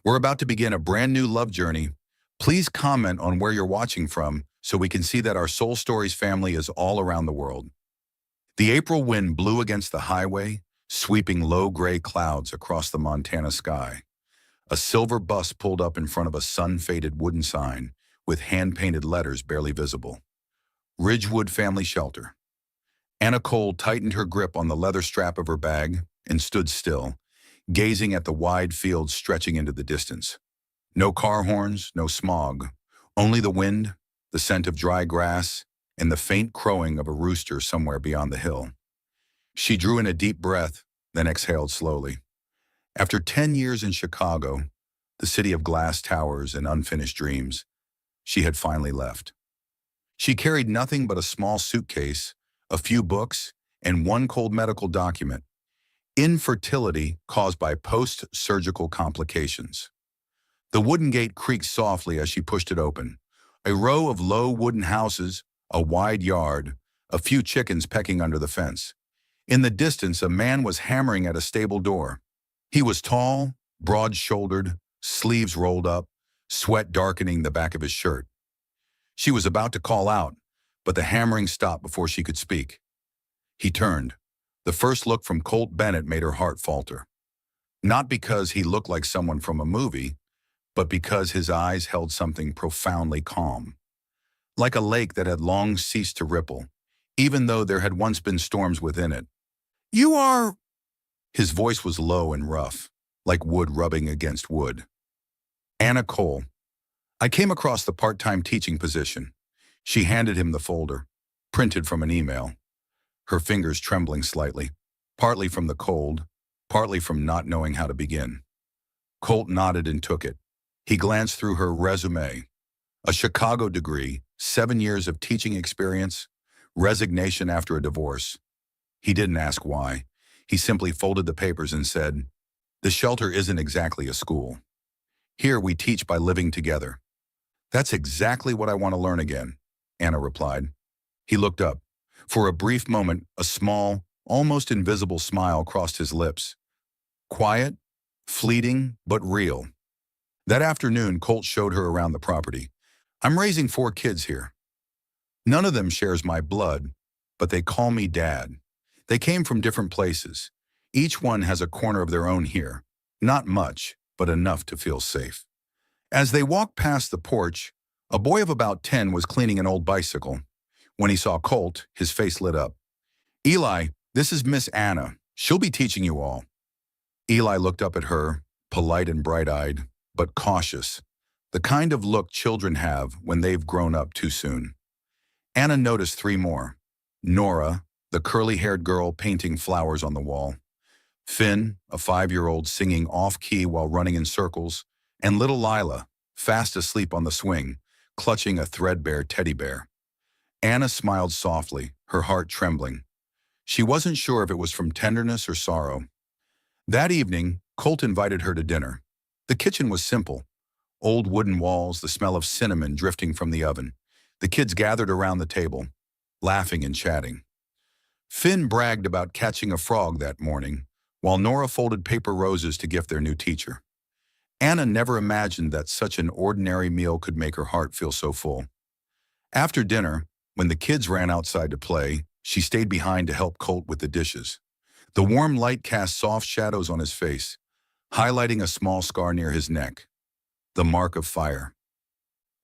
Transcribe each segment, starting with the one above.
We're about to begin a brand new love journey. Please comment on where you're watching from so we can see that our Soul Stories family is all around the world. The April wind blew against the highway, sweeping low gray clouds across the Montana sky. A silver bus pulled up in front of a sun-faded wooden sign with hand-painted letters barely visible. Ridgewood Family Shelter. Anna Cole tightened her grip on the leather strap of her bag and stood still, gazing at the wide fields stretching into the distance. No car horns, no smog, only the wind, the scent of dry grass, and the faint crowing of a rooster somewhere beyond the hill. She drew in a deep breath, then exhaled slowly. After 10 years in Chicago, the city of glass towers and unfinished dreams, she had finally left. She carried nothing but a small suitcase, a few books, and one cold medical document: infertility caused by post-surgical complications. The wooden gate creaked softly as she pushed it open. A row of low wooden houses, a wide yard, a few chickens pecking under the fence. In the distance, a man was hammering at a stable door. He was tall, broad-shouldered, sleeves rolled up, sweat darkening the back of his shirt. She was about to call out, but the hammering stopped before she could speak. He turned. The first look from Colt Bennett made her heart falter. Not because he looked like someone from a movie, but because his eyes held something profoundly calm. Like a lake that had long ceased to ripple, even though there had once been storms within it. "You are..." His voice was low and rough, like wood rubbing against wood. "Anna Cole. I came across the part-time teaching position." She handed him the folder, printed from an email, her fingers trembling slightly, partly from the cold, partly from not knowing how to begin. Colt nodded and took it. He glanced through her resume. A Chicago degree, 7 years of teaching experience, resignation after a divorce. He didn't ask why. He simply folded the papers and said, "The shelter isn't exactly a school. Here we teach by living together." "That's exactly what I want to learn again," Anna replied. He looked up. For a brief moment, a small, almost invisible smile crossed his lips. Quiet, fleeting, but real. That afternoon, Colt showed her around the property. "I'm raising 4 kids here. None of them shares my blood, but they call me Dad. They came from different places. Each one has a corner of their own here. Not much, but enough to feel safe." As they walked past the porch, a boy of about 10 was cleaning an old bicycle. When he saw Colt, his face lit up. "Eli, this is Miss Anna. She'll be teaching you all." Eli looked up at her, polite and bright-eyed, but cautious, the kind of look children have when they've grown up too soon. Anna noticed 3 more. Nora, the curly-haired girl painting flowers on the wall. Finn, a 5-year-old singing off-key while running in circles, and little Lila, fast asleep on the swing, clutching a threadbare teddy bear. Anna smiled softly, her heart trembling. She wasn't sure if it was from tenderness or sorrow. That evening, Colt invited her to dinner. The kitchen was simple. Old wooden walls, the smell of cinnamon drifting from the oven. The kids gathered around the table, laughing and chatting. Finn bragged about catching a frog that morning, while Nora folded paper roses to gift their new teacher. Anna never imagined that such an ordinary meal could make her heart feel so full. After dinner, when the kids ran outside to play, she stayed behind to help Colt with the dishes. The warm light cast soft shadows on his face, highlighting a small scar near his neck. The mark of fire.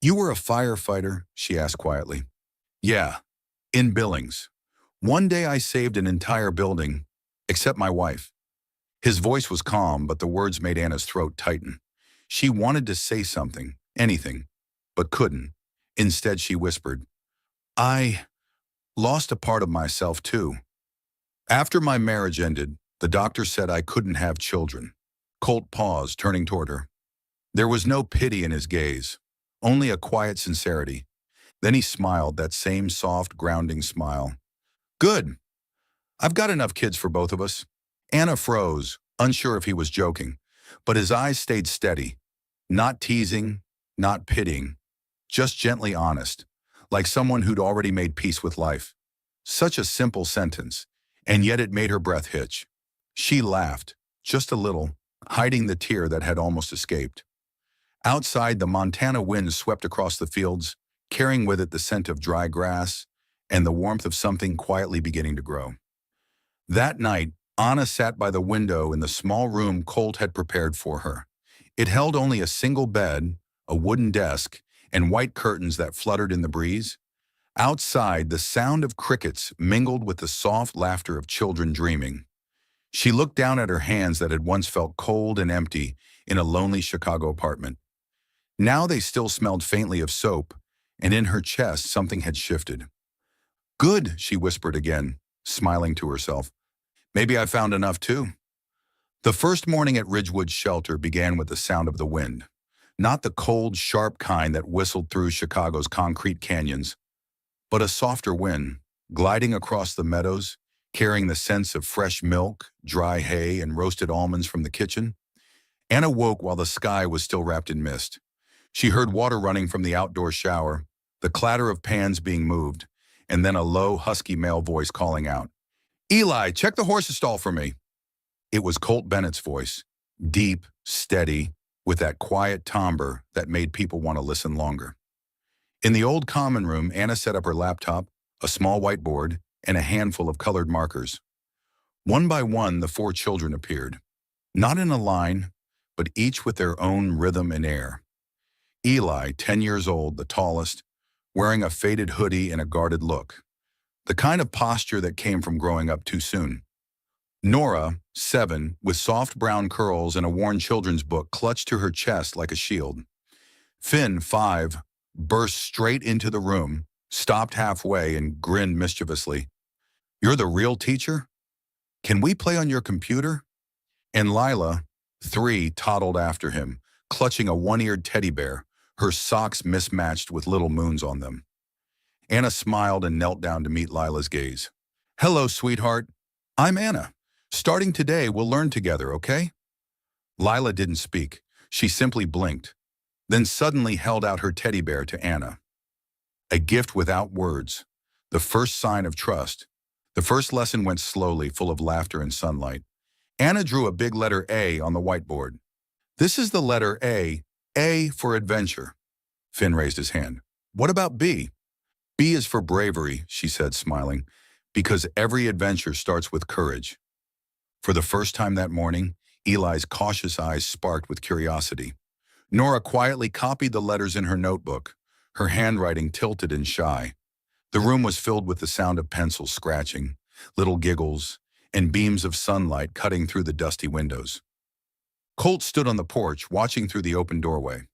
"You were a firefighter?" she asked quietly. "Yeah, in Billings. One day I saved an entire building, except my wife." His voice was calm, but the words made Anna's throat tighten. She wanted to say something, anything, but couldn't. Instead, she whispered, "I lost a part of myself, too. After my marriage ended, the doctor said I couldn't have children." Colt paused, turning toward her. There was no pity in his gaze, only a quiet sincerity. Then he smiled, that same soft, grounding smile. "Good. I've got enough kids for both of us." Anna froze, unsure if he was joking, but his eyes stayed steady. Not teasing, not pitying, just gently honest, like someone who'd already made peace with life. Such a simple sentence, and yet it made her breath hitch. She laughed, just a little, hiding the tear that had almost escaped. Outside, the Montana wind swept across the fields, carrying with it the scent of dry grass and the warmth of something quietly beginning to grow. That night, Anna sat by the window in the small room Colt had prepared for her. It held only a single bed, a wooden desk, and white curtains that fluttered in the breeze. Outside, the sound of crickets mingled with the soft laughter of children dreaming. She looked down at her hands that had once felt cold and empty in a lonely Chicago apartment. Now they still smelled faintly of soap, and in her chest something had shifted. "Good," she whispered again, smiling to herself. "Maybe I found enough too." The first morning at Ridgewood's shelter began with the sound of the wind. Not the cold, sharp kind that whistled through Chicago's concrete canyons, but a softer wind, gliding across the meadows, carrying the scents of fresh milk, dry hay, and roasted almonds from the kitchen. Anna woke while the sky was still wrapped in mist. She heard water running from the outdoor shower, the clatter of pans being moved, and then a low, husky male voice calling out, "Eli, check the horse's stall for me." It was Colt Bennett's voice, deep, steady, with that quiet timbre that made people want to listen longer. In the old common room, Anna set up her laptop, a small whiteboard, and a handful of colored markers. One by one, the four children appeared. Not in a line, but each with their own rhythm and air. Eli, 10 years old, the tallest, wearing a faded hoodie and a guarded look, the kind of posture that came from growing up too soon. Nora, 7, with soft brown curls and a worn children's book clutched to her chest like a shield. Finn, 5, burst straight into the room, stopped halfway, and grinned mischievously. "You're the real teacher? Can we play on your computer?" And Lila, 3, toddled after him, clutching a one-eared teddy bear, her socks mismatched with little moons on them. Anna smiled and knelt down to meet Lila's gaze. "Hello, sweetheart. I'm Anna. Starting today, we'll learn together, okay?" Lila didn't speak. She simply blinked, then suddenly held out her teddy bear to Anna. A gift without words, the first sign of trust. The first lesson went slowly, full of laughter and sunlight. Anna drew a big letter A on the whiteboard. "This is the letter A for adventure." Finn raised his hand. "What about B?" "B is for bravery," she said, smiling, "because every adventure starts with courage." For the first time that morning, Eli's cautious eyes sparked with curiosity. Nora quietly copied the letters in her notebook, her handwriting tilted and shy. The room was filled with the sound of pencils scratching, little giggles, and beams of sunlight cutting through the dusty windows. Colt stood on the porch, watching through the open doorway.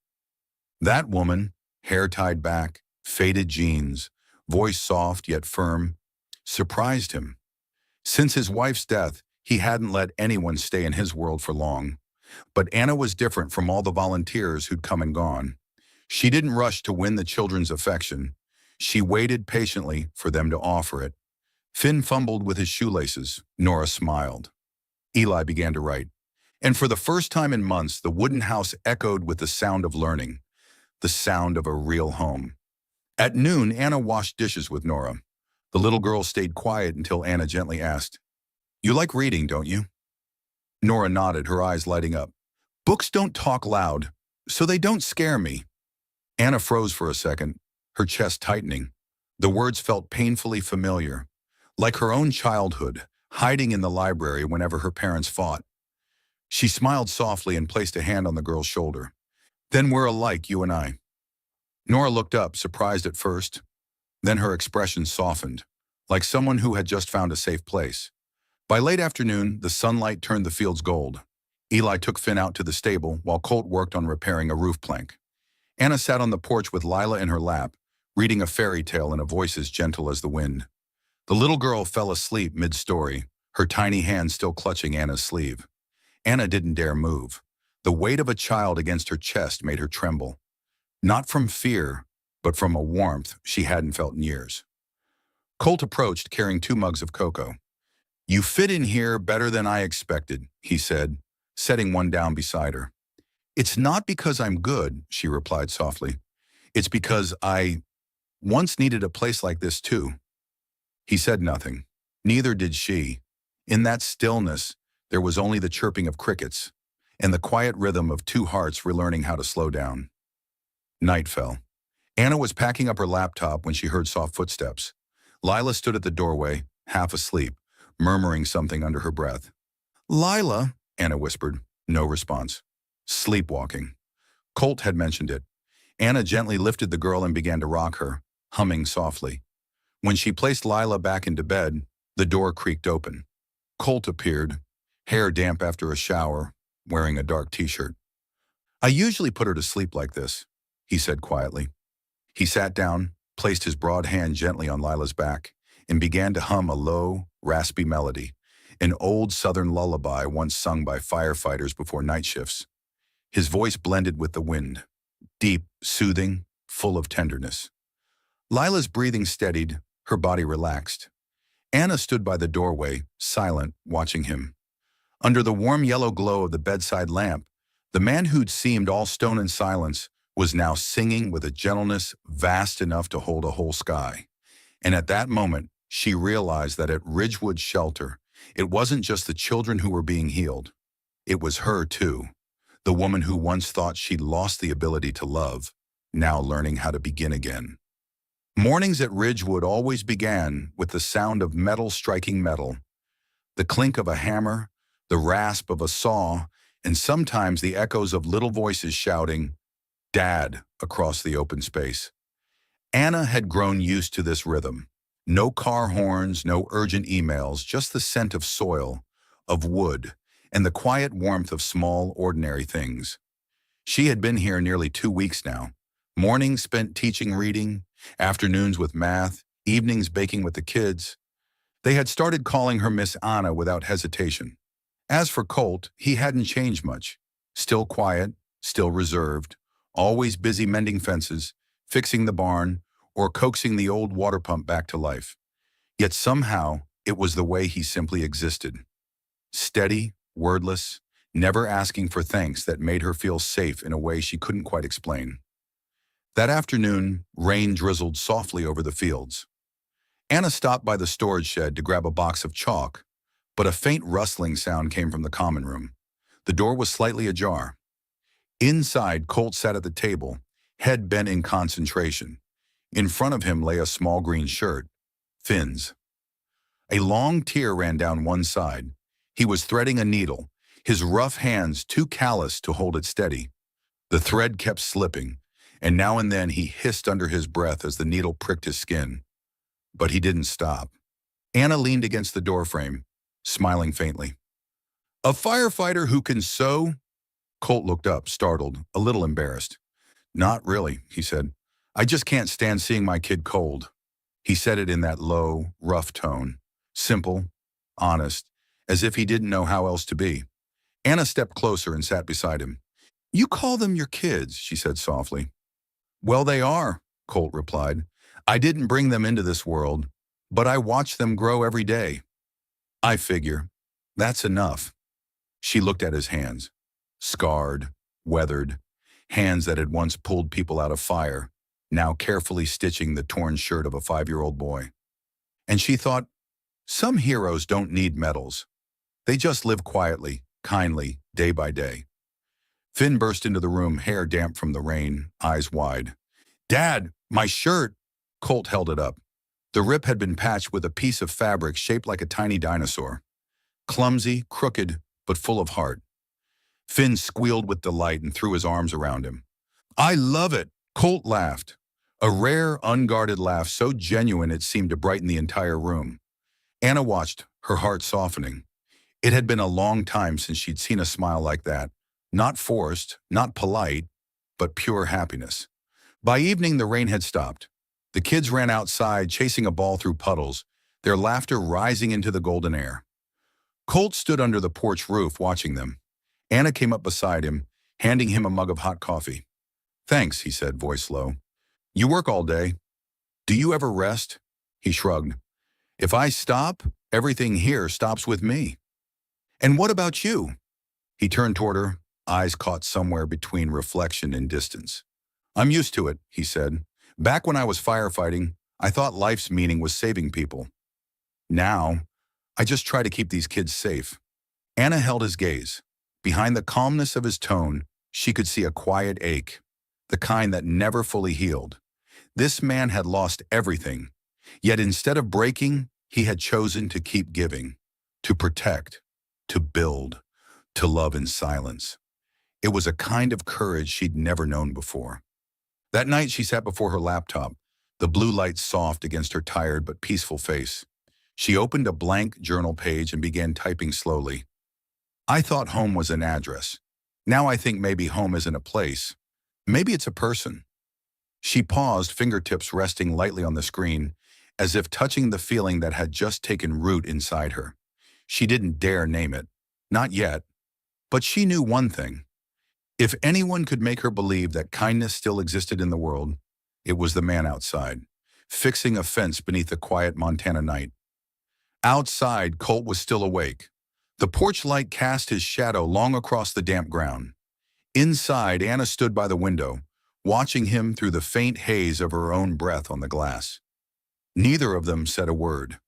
That woman, hair tied back, faded jeans, voice soft yet firm, surprised him. Since his wife's death, he hadn't let anyone stay in his world for long. But Anna was different from all the volunteers who'd come and gone. She didn't rush to win the children's affection. She waited patiently for them to offer it. Finn fumbled with his shoelaces. Nora smiled. Eli began to write. And for the first time in months, the wooden house echoed with the sound of learning, the sound of a real home. At noon, Anna washed dishes with Nora. The little girl stayed quiet until Anna gently asked, "You like reading, don't you?" Nora nodded, her eyes lighting up. "Books don't talk loud, so they don't scare me." Anna froze for a second, her chest tightening. The words felt painfully familiar, like her own childhood, hiding in the library whenever her parents fought. She smiled softly and placed a hand on the girl's shoulder. "Then we're alike, you and I." Nora looked up, surprised at first. Then her expression softened, like someone who had just found a safe place. By late afternoon, the sunlight turned the fields gold. Eli took Finn out to the stable while Colt worked on repairing a roof plank. Anna sat on the porch with Lila in her lap, reading a fairy tale in a voice as gentle as the wind. The little girl fell asleep mid-story, her tiny hand still clutching Anna's sleeve. Anna didn't dare move. The weight of a child against her chest made her tremble. Not from fear, but from a warmth she hadn't felt in years. Colt approached, carrying 2 mugs of cocoa. "You fit in here better than I expected," he said, setting one down beside her. "It's not because I'm good," she replied softly. "It's because I once needed a place like this too." He said nothing. Neither did she. In that stillness, there was only the chirping of crickets. and the quiet rhythm of two hearts relearning how to slow down. Night fell. Anna was packing up her laptop when she heard soft footsteps. Lila stood at the doorway, half asleep, murmuring something under her breath. "Lila," Anna whispered. No response. Sleepwalking. Colt had mentioned it. Anna gently lifted the girl and began to rock her, humming softly. When she placed Lila back into bed, the door creaked open. Colt appeared, hair damp after a shower, wearing a dark t-shirt. "I usually put her to sleep like this," he said quietly. He sat down, placed his broad hand gently on Lila's back, and began to hum a low, raspy melody, an old Southern lullaby once sung by firefighters before night shifts. His voice blended with the wind, deep, soothing, full of tenderness. Lila's breathing steadied, her body relaxed. Anna stood by the doorway, silent, watching him. Under the warm yellow glow of the bedside lamp, the man who'd seemed all stone and silence was now singing with a gentleness vast enough to hold a whole sky. And at that moment, she realized that at Ridgewood Shelter, it wasn't just the children who were being healed. It was her, too. The woman who once thought she'd lost the ability to love, now learning how to begin again. Mornings at Ridgewood always began with the sound of metal striking metal, the clink of a hammer, the rasp of a saw, and sometimes the echoes of little voices shouting, "Dad," across the open space. Anna had grown used to this rhythm. No car horns, no urgent emails, just the scent of soil, of wood, and the quiet warmth of small, ordinary things. She had been here nearly 2 weeks now. Mornings spent teaching reading, afternoons with math, evenings baking with the kids. They had started calling her Miss Anna without hesitation. As for Colt, he hadn't changed much. Still quiet, still reserved, always busy mending fences, fixing the barn, or coaxing the old water pump back to life. Yet somehow, it was the way he simply existed. Steady, wordless, never asking for thanks that made her feel safe in a way she couldn't quite explain. That afternoon, rain drizzled softly over the fields. Anna stopped by the storage shed to grab a box of chalk, but a faint rustling sound came from the common room. The door was slightly ajar. Inside, Colt sat at the table, head bent in concentration. In front of him lay a small green shirt. Finn's. A long tear ran down one side. He was threading a needle, his rough hands too calloused to hold it steady. The thread kept slipping, and now and then he hissed under his breath as the needle pricked his skin. But he didn't stop. Anna leaned against the doorframe, smiling faintly. "A firefighter who can sew?" Colt looked up, startled, a little embarrassed. "Not really," he said. "I just can't stand seeing my kid cold." He said it in that low, rough tone, simple, honest, as if he didn't know how else to be. Anna stepped closer and sat beside him. "You call them your kids," she said softly. "Well, they are," Colt replied. "I didn't bring them into this world, but I watch them grow every day. I figure, that's enough." She looked at his hands. Scarred, weathered, hands that had once pulled people out of fire, now carefully stitching the torn shirt of a 5-year-old boy. And she thought, some heroes don't need medals. They just live quietly, kindly, day by day. Finn burst into the room, hair damp from the rain, eyes wide. "Dad, my shirt!" Colt held it up. The rip had been patched with a piece of fabric shaped like a tiny dinosaur. Clumsy, crooked, but full of heart. Finn squealed with delight and threw his arms around him. "I love it!" Colt laughed. A rare, unguarded laugh so genuine it seemed to brighten the entire room. Anna watched, her heart softening. It had been a long time since she'd seen a smile like that. Not forced, not polite, but pure happiness. By evening, the rain had stopped. The kids ran outside, chasing a ball through puddles, their laughter rising into the golden air. Colt stood under the porch roof, watching them. Anna came up beside him, handing him a mug of hot coffee. "Thanks," he said, voice low. "You work all day. Do you ever rest?" He shrugged. "If I stop, everything here stops with me." "And what about you?" He turned toward her, eyes caught somewhere between reflection and distance. "I'm used to it," he said. "Back when I was firefighting, I thought life's meaning was saving people. Now, I just try to keep these kids safe." Anna held his gaze. Behind the calmness of his tone, she could see a quiet ache, the kind that never fully healed. This man had lost everything, yet instead of breaking, he had chosen to keep giving, to protect, to build, to love in silence. It was a kind of courage she'd never known before. That night she sat before her laptop, the blue light soft against her tired but peaceful face. She opened a blank journal page and began typing slowly. I thought home was an address. Now I think maybe home isn't a place. Maybe it's a person. She paused, fingertips resting lightly on the screen, as if touching the feeling that had just taken root inside her. She didn't dare name it. Not yet. But she knew one thing. If anyone could make her believe that kindness still existed in the world, it was the man outside, fixing a fence beneath the quiet Montana night. Outside, Colt was still awake. The porch light cast his shadow long across the damp ground. Inside, Anna stood by the window, watching him through the faint haze of her own breath on the glass. Neither of them said a word,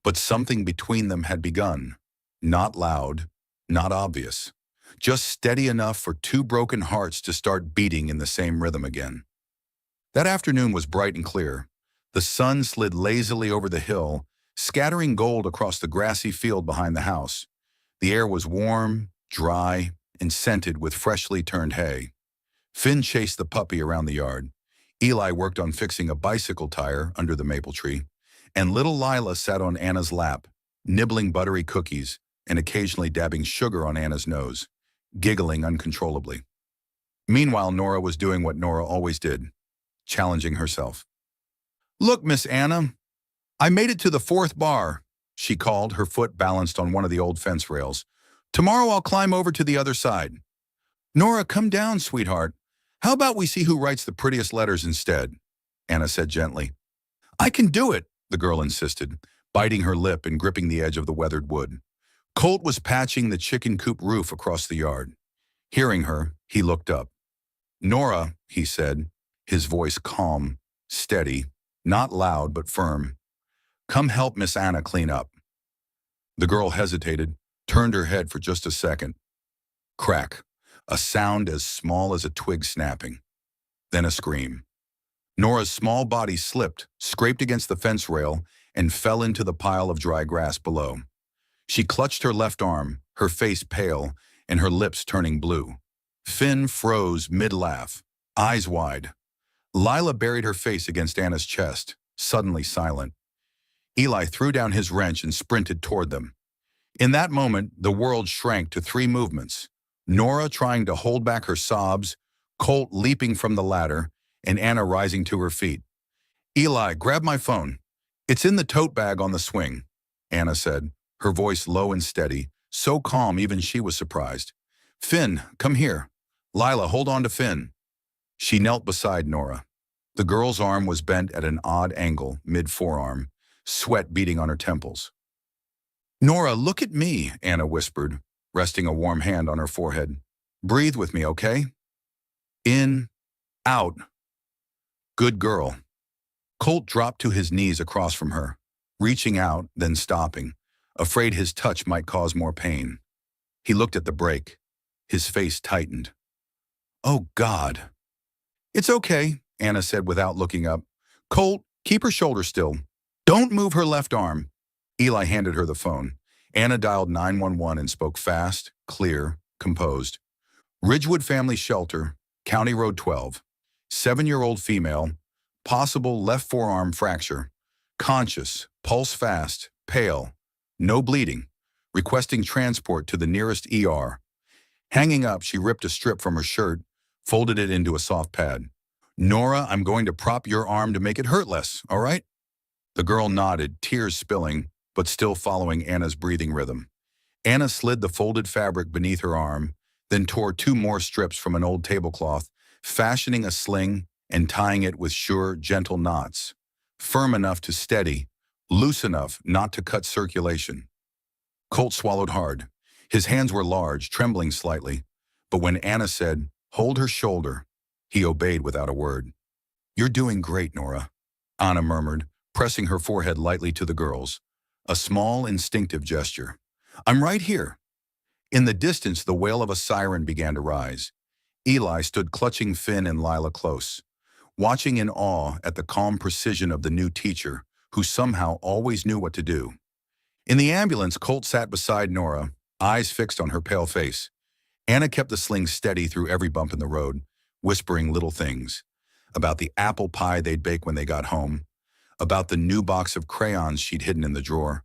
but something between them had begun. Not loud, not obvious, just steady enough for two broken hearts to start beating in the same rhythm again. That afternoon was bright and clear. The sun slid lazily over the hill, scattering gold across the grassy field behind the house. The air was warm, dry, and scented with freshly turned hay. Finn chased the puppy around the yard. Eli worked on fixing a bicycle tire under the maple tree, and little Lila sat on Anna's lap, nibbling buttery cookies and occasionally dabbing sugar on Anna's nose, giggling uncontrollably. Meanwhile, Nora was doing what Nora always did, challenging herself. Look, Miss Anna, I made it to the fourth bar, she called, her foot balanced on one of the old fence rails. Tomorrow I'll climb over to the other side. Nora, come down, sweetheart. How about we see who writes the prettiest letters instead? Anna said gently. I can do it, the girl insisted, biting her lip and gripping the edge of the weathered wood. Colt was patching the chicken coop roof across the yard. Hearing her, he looked up. Nora, he said, his voice calm, steady, not loud but firm. Come help Miss Anna clean up. The girl hesitated, turned her head for just a second. Crack, a sound as small as a twig snapping. Then a scream. Nora's small body slipped, scraped against the fence rail, and fell into the pile of dry grass below. She clutched her left arm, her face pale, and her lips turning blue. Finn froze mid-laugh, eyes wide. Lila buried her face against Anna's chest, suddenly silent. Eli threw down his wrench and sprinted toward them. In that moment, the world shrank to three movements. Nora trying to hold back her sobs, Colt leaping from the ladder, and Anna rising to her feet. Eli, grab my phone. It's in the tote bag on the swing, Anna said, her voice low and steady, so calm even she was surprised. Finn, come here. Lila, hold on to Finn. She knelt beside Nora. The girl's arm was bent at an odd angle, mid-forearm, sweat beading on her temples. Nora, look at me, Anna whispered, resting a warm hand on her forehead. Breathe with me, okay? In, out. Good girl. Colt dropped to his knees across from her, reaching out, then stopping, afraid his touch might cause more pain. He looked at the brake. His face tightened. Oh, God. It's okay, Anna said without looking up. Colt, keep her shoulder still. Don't move her left arm. Eli handed her the phone. Anna dialed 911 and spoke fast, clear, composed. Ridgewood Family Shelter, County Road 12. 7-year-old female, possible left forearm fracture. Conscious, pulse fast, pale, no bleeding. Requesting transport to the nearest ER. Hanging up, she ripped a strip from her shirt, folded it into a soft pad. Nora, I'm going to prop your arm to make it hurt less, all right? The girl nodded, tears spilling, but still following Anna's breathing rhythm. Anna slid the folded fabric beneath her arm, then tore 2 more strips from an old tablecloth, fashioning a sling and tying it with sure, gentle knots, firm enough to steady, loose enough not to cut circulation. Colt swallowed hard. His hands were large, trembling slightly, but when Anna said, hold her shoulder, he obeyed without a word. You're doing great, Nora, Anna murmured, pressing her forehead lightly to the girl's. A small, instinctive gesture. I'm right here. In the distance, the wail of a siren began to rise. Eli stood clutching Finn and Lila close, watching in awe at the calm precision of the new teacher, who somehow always knew what to do. In the ambulance, Colt sat beside Nora, eyes fixed on her pale face. Anna kept the sling steady through every bump in the road, whispering little things about the apple pie they'd bake when they got home, about the new box of crayons she'd hidden in the drawer,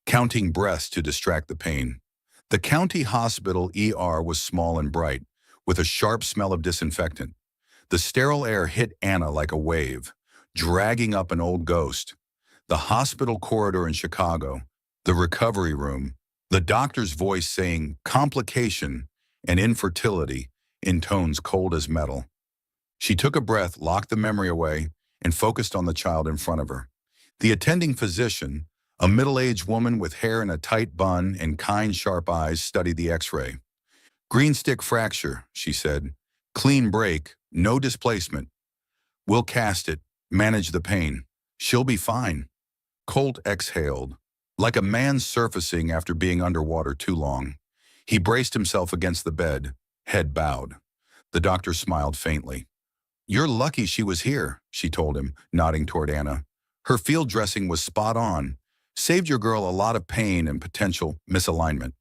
counting breaths to distract the pain. The county hospital ER was small and bright, with a sharp smell of disinfectant. The sterile air hit Anna like a wave, dragging up an old ghost. The hospital corridor in Chicago, the recovery room, the doctor's voice saying complication and infertility in tones cold as metal. She took a breath, locked the memory away, and focused on the child in front of her. The attending physician, a middle-aged woman with hair in a tight bun and kind, sharp eyes, studied the x-ray. "Green stick fracture," she said. "Clean break, no displacement. We'll cast it, manage the pain. She'll be fine." Colt exhaled, like a man surfacing after being underwater too long. He braced himself against the bed, head bowed. The doctor smiled faintly. "You're lucky she was here," she told him, nodding toward Anna. "Her field dressing was spot on. Saved your girl a lot of pain and potential misalignment."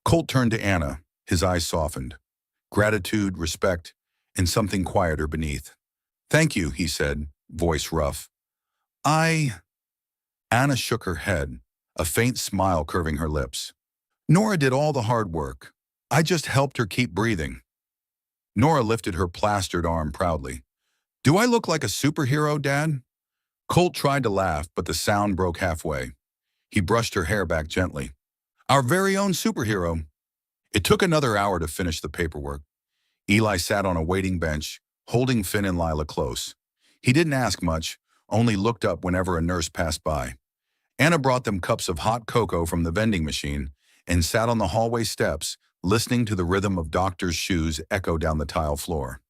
Colt turned to Anna, his eyes softened. Gratitude, respect, and something quieter beneath. "Thank you," he said, voice rough. Anna shook her head, a faint smile curving her lips. "Nora did all the hard work. I just helped her keep breathing." Nora lifted her plastered arm proudly. "Do I look like a superhero, Dad?" Colt tried to laugh, but the sound broke halfway. He brushed her hair back gently. "Our very own superhero." It took another hour to finish the paperwork. Eli sat on a waiting bench, holding Finn and Lila close. He didn't ask much, only looked up whenever a nurse passed by. Anna brought them cups of hot cocoa from the vending machine and sat on the hallway steps, listening to the rhythm of doctors' shoes echo down the tile floor.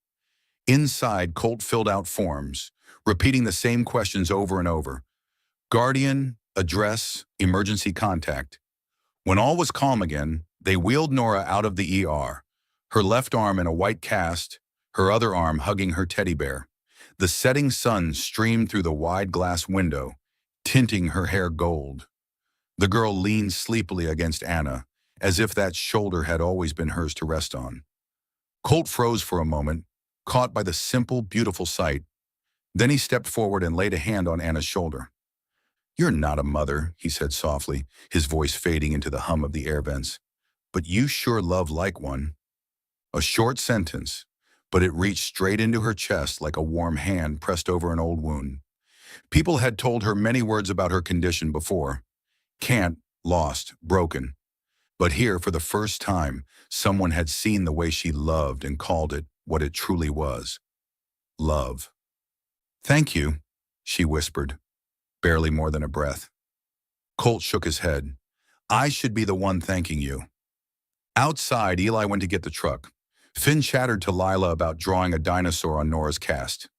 Inside, Colt filled out forms, repeating the same questions over and over. Guardian, address, emergency contact. When all was calm again, they wheeled Nora out of the ER, her left arm in a white cast, her other arm hugging her teddy bear. The setting sun streamed through the wide glass window, tinting her hair gold. The girl leaned sleepily against Anna, as if that shoulder had always been hers to rest on. Colt froze for a moment, caught by the simple, beautiful sight. Then he stepped forward and laid a hand on Anna's shoulder. "You're not a mother," he said softly, his voice fading into the hum of the air vents. "But you sure love like one." A short sentence, but it reached straight into her chest like a warm hand pressed over an old wound. People had told her many words about her condition before. Can't, lost, broken. But here, for the first time, someone had seen the way she loved and called it what it truly was. Love. "Thank you," she whispered, barely more than a breath. Colt shook his head. "I should be the one thanking you." Outside, Eli went to get the truck. Finn chattered to Lila about drawing a dinosaur on Nora's cast.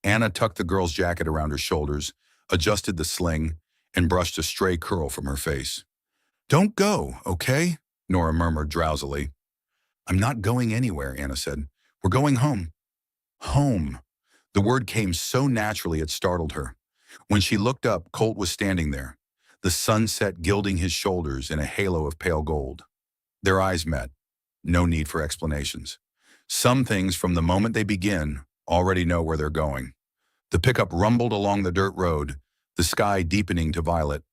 Anna tucked the girl's jacket around her shoulders, adjusted the sling, and brushed a stray curl from her face. "Don't go, okay?" Nora murmured drowsily. "I'm not going anywhere," Anna said. "We're going home." Home. The word came so naturally it startled her. When she looked up, Colt was standing there, the sunset gilding his shoulders in a halo of pale gold. Their eyes met. No need for explanations. Some things, from the moment they begin, already know where they're going. The pickup rumbled along the dirt road, the sky deepening to violet.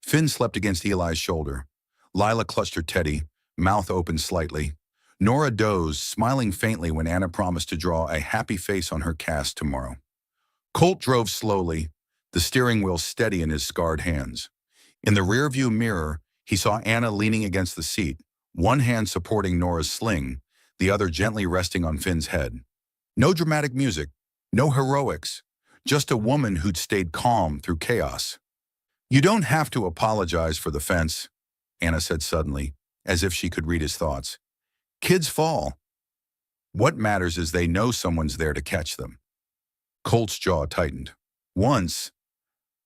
Finn slept against Eli's shoulder. Lila clutched her teddy, mouth open slightly. Nora dozed, smiling faintly when Anna promised to draw a happy face on her cast tomorrow. Colt drove slowly, the steering wheel steady in his scarred hands. In the rearview mirror, he saw Anna leaning against the seat, one hand supporting Nora's sling, the other gently resting on Finn's head. No dramatic music, no heroics, just a woman who'd stayed calm through chaos. "You don't have to apologize for the fence," Anna said suddenly, as if she could read his thoughts. "Kids fall. What matters is they know someone's there to catch them." Colt's jaw tightened. "Once,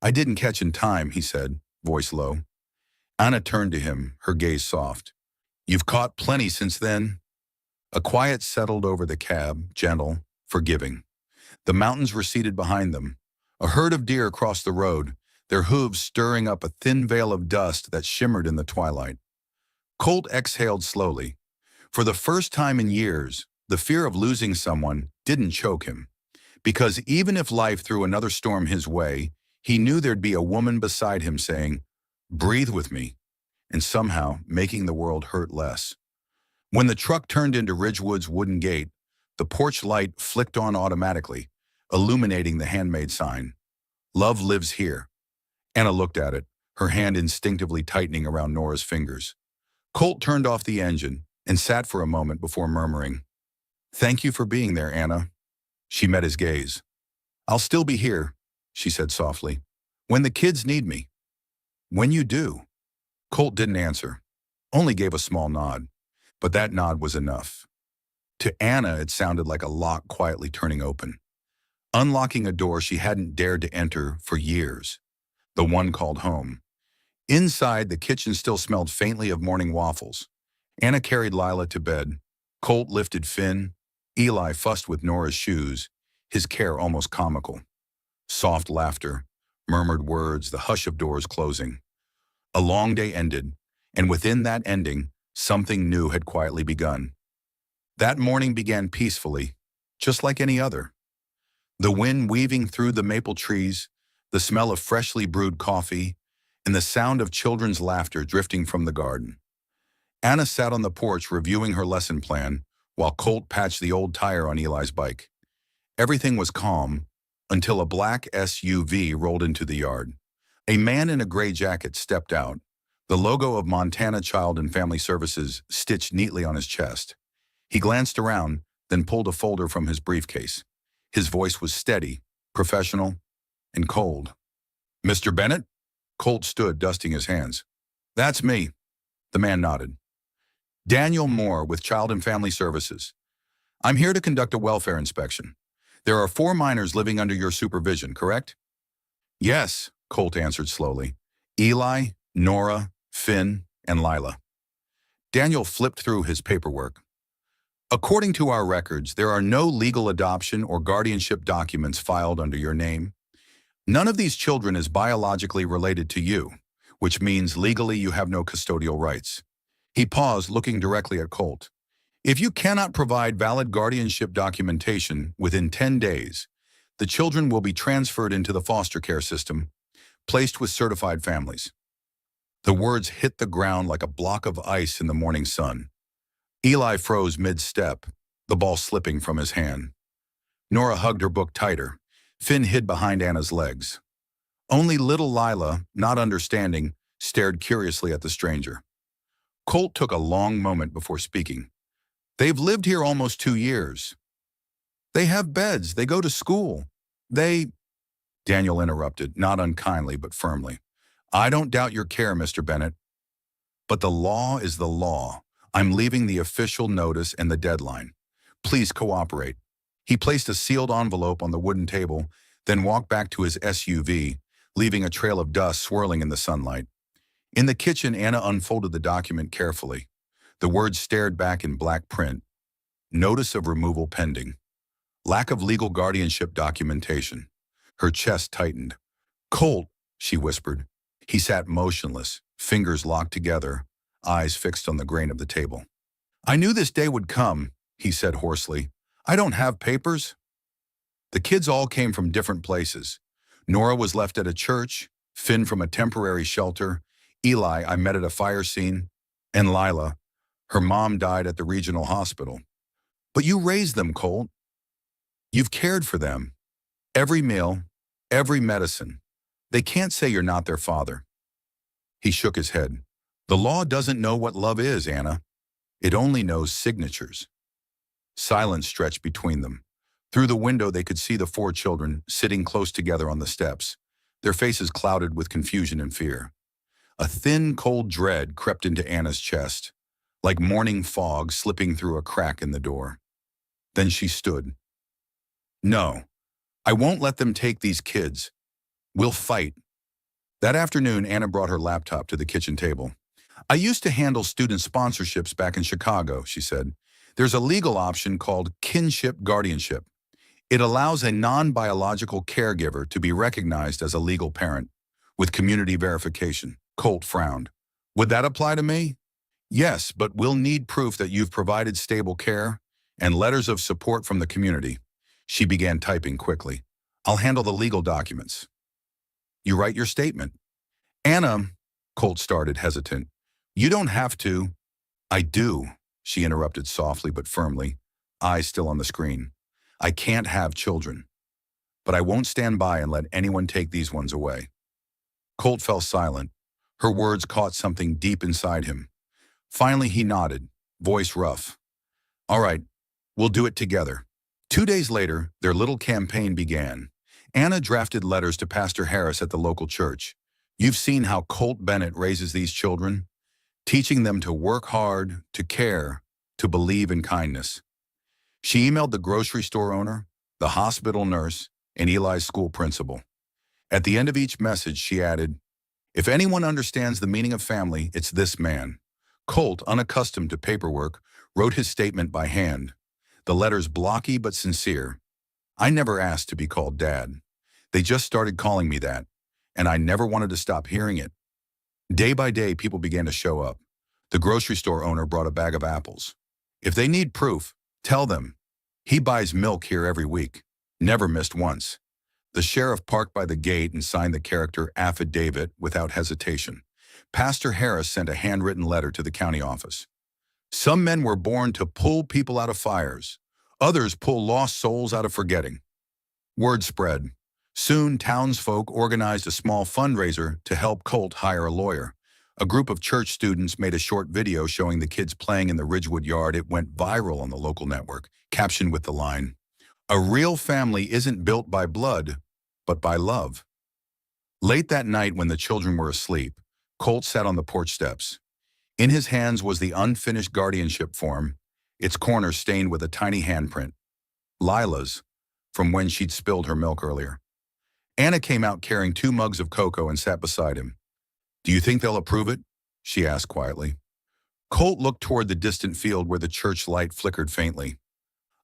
I didn't catch in time," he said, voice low. Anna turned to him, her gaze soft. You've caught plenty since then. A quiet settled over the cab, gentle, forgiving. The mountains receded behind them. A herd of deer crossed the road, their hooves stirring up a thin veil of dust that shimmered in the twilight. Colt exhaled slowly. For the first time in years, the fear of losing someone didn't choke him. Because even if life threw another storm his way, he knew there'd be a woman beside him saying, "Breathe with me," and somehow making the world hurt less. When the truck turned into Ridgewood's wooden gate, the porch light flicked on automatically, illuminating the handmade sign. "Love lives here." Anna looked at it, her hand instinctively tightening around Nora's fingers. Colt turned off the engine and sat for a moment before murmuring, "Thank you for being there, Anna." She met his gaze. "I'll still be here," she said softly, "when the kids need me." "When you do." Colt didn't answer, only gave a small nod. But that nod was enough. To Anna, it sounded like a lock quietly turning open, unlocking a door she hadn't dared to enter for years, the one called home. Inside, the kitchen still smelled faintly of morning waffles. Anna carried Lila to bed. Colt lifted Finn. Eli fussed with Nora's shoes, his care almost comical. Soft laughter, murmured words, the hush of doors closing. A long day ended, and within that ending, something new had quietly begun. That morning began peacefully, just like any other. The wind weaving through the maple trees, the smell of freshly brewed coffee, and the sound of children's laughter drifting from the garden. Anna sat on the porch reviewing her lesson plan while Colt patched the old tire on Eli's bike. Everything was calm until a black SUV rolled into the yard. A man in a gray jacket stepped out, the logo of Montana Child and Family Services stitched neatly on his chest. He glanced around, then pulled a folder from his briefcase. His voice was steady, professional, and cold. "Mr. Bennett?" Colt stood, dusting his hands. "That's me." The man nodded. "Daniel Moore with Child and Family Services. I'm here to conduct a welfare inspection. There are 4 minors living under your supervision, correct?" "Yes," Colt answered slowly. "Eli, Nora, Finn, and Lila." Daniel flipped through his paperwork. "According to our records, there are no legal adoption or guardianship documents filed under your name. None of these children is biologically related to you, which means legally you have no custodial rights." He paused, looking directly at Colt. "If you cannot provide valid guardianship documentation within 10 days, the children will be transferred into the foster care system, placed with certified families." The words hit the ground like a block of ice in the morning sun. Eli froze mid-step, the ball slipping from his hand. Nora hugged her book tighter. Finn hid behind Anna's legs. Only little Lila, not understanding, stared curiously at the stranger. Colt took a long moment before speaking. "They've lived here almost 2 years. They have beds, they go to school. They—" Daniel interrupted, not unkindly but firmly. "I don't doubt your care, Mr. Bennett. But the law is the law. I'm leaving the official notice and the deadline. Please cooperate." He placed a sealed envelope on the wooden table, then walked back to his SUV, leaving a trail of dust swirling in the sunlight. In the kitchen, Anna unfolded the document carefully. The words stared back in black print. "Notice of removal pending. Lack of legal guardianship documentation." Her chest tightened. "Colt," she whispered. He sat motionless, fingers locked together, eyes fixed on the grain of the table. "I knew this day would come," he said hoarsely. "I don't have papers." The kids all came from different places. Nora was left at a church, Finn from a temporary shelter, Eli I met at a fire scene, and Lila, her mom died at the regional hospital. "But you raised them, Colt. You've cared for them. Every meal, every medicine. They can't say you're not their father." He shook his head. "The law doesn't know what love is, Anna. It only knows signatures." Silence stretched between them. Through the window they could see the 4 children sitting close together on the steps, their faces clouded with confusion and fear. A thin, cold dread crept into Anna's chest, like morning fog slipping through a crack in the door. Then she stood. "No, I won't let them take these kids. We'll fight." That afternoon, Anna brought her laptop to the kitchen table. I used to handle student sponsorships back in Chicago, she said. There's a legal option called kinship guardianship. It allows a non-biological caregiver to be recognized as a legal parent with community verification. Colt frowned. Would that apply to me? Yes, but we'll need proof that you've provided stable care and letters of support from the community. She began typing quickly. I'll handle the legal documents. You write your statement. Anna, Colt started, hesitant. You don't have to. I do, she interrupted softly but firmly, eyes still on the screen. I can't have children, but I won't stand by and let anyone take these ones away. Colt fell silent. Her words caught something deep inside him. Finally, he nodded, voice rough. All right, we'll do it together. 2 days later, their little campaign began. Anna drafted letters to Pastor Harris at the local church. You've seen how Colt Bennett raises these children, teaching them to work hard, to care, to believe in kindness. She emailed the grocery store owner, the hospital nurse, and Eli's school principal. At the end of each message, she added, if anyone understands the meaning of family, it's this man. Colt, unaccustomed to paperwork, wrote his statement by hand. The letters blocky but sincere. I never asked to be called Dad. They just started calling me that, and I never wanted to stop hearing it. Day by day, people began to show up. The grocery store owner brought a bag of apples. If they need proof, tell them. He buys milk here every week. Never missed once. The sheriff parked by the gate and signed the character affidavit without hesitation. Pastor Harris sent a handwritten letter to the county office. Some men were born to pull people out of fires. Others pull lost souls out of forgetting. Word spread. Soon, townsfolk organized a small fundraiser to help Colt hire a lawyer. A group of church students made a short video showing the kids playing in the Ridgewood yard. It went viral on the local network, captioned with the line, "A real family isn't built by blood, but by love." Late that night, when the children were asleep, Colt sat on the porch steps. In his hands was the unfinished guardianship form, its corners stained with a tiny handprint. Lila's, from when she'd spilled her milk earlier. Anna came out carrying 2 mugs of cocoa and sat beside him. Do you think they'll approve it? She asked quietly. Colt looked toward the distant field where the church light flickered faintly.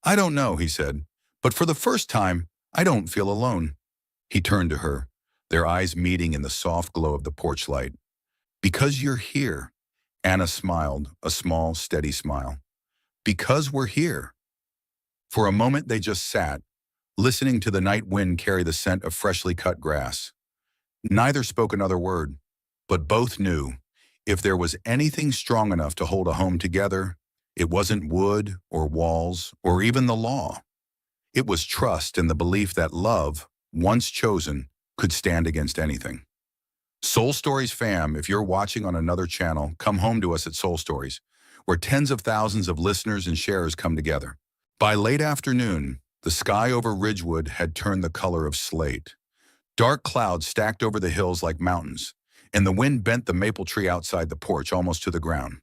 I don't know, he said, but for the first time, I don't feel alone. He turned to her, their eyes meeting in the soft glow of the porch light. Because you're here. Anna smiled, a small, steady smile. Because we're here. For a moment they just sat, listening to the night wind carry the scent of freshly cut grass. Neither spoke another word, but both knew if there was anything strong enough to hold a home together, it wasn't wood or walls or even the law. It was trust and the belief that love, once chosen, could stand against anything. Soul Stories fam, if you're watching on another channel, come home to us at Soul Stories, where tens of thousands of listeners and sharers come together. By late afternoon, the sky over Ridgewood had turned the color of slate. Dark clouds stacked over the hills like mountains, and the wind bent the maple tree outside the porch almost to the ground.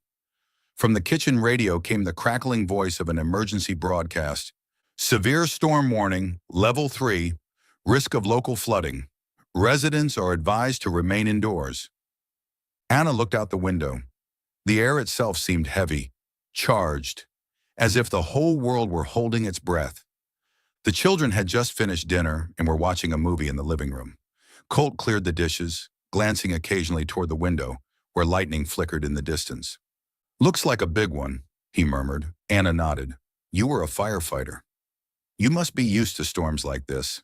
From the kitchen radio came the crackling voice of an emergency broadcast. Severe storm warning, level 3, risk of local flooding. Residents are advised to remain indoors. Anna looked out the window. The air itself seemed heavy, charged, as if the whole world were holding its breath. The children had just finished dinner and were watching a movie in the living room. Colt cleared the dishes, glancing occasionally toward the window, where lightning flickered in the distance. Looks like a big one, he murmured. Anna nodded. You were a firefighter. You must be used to storms like this.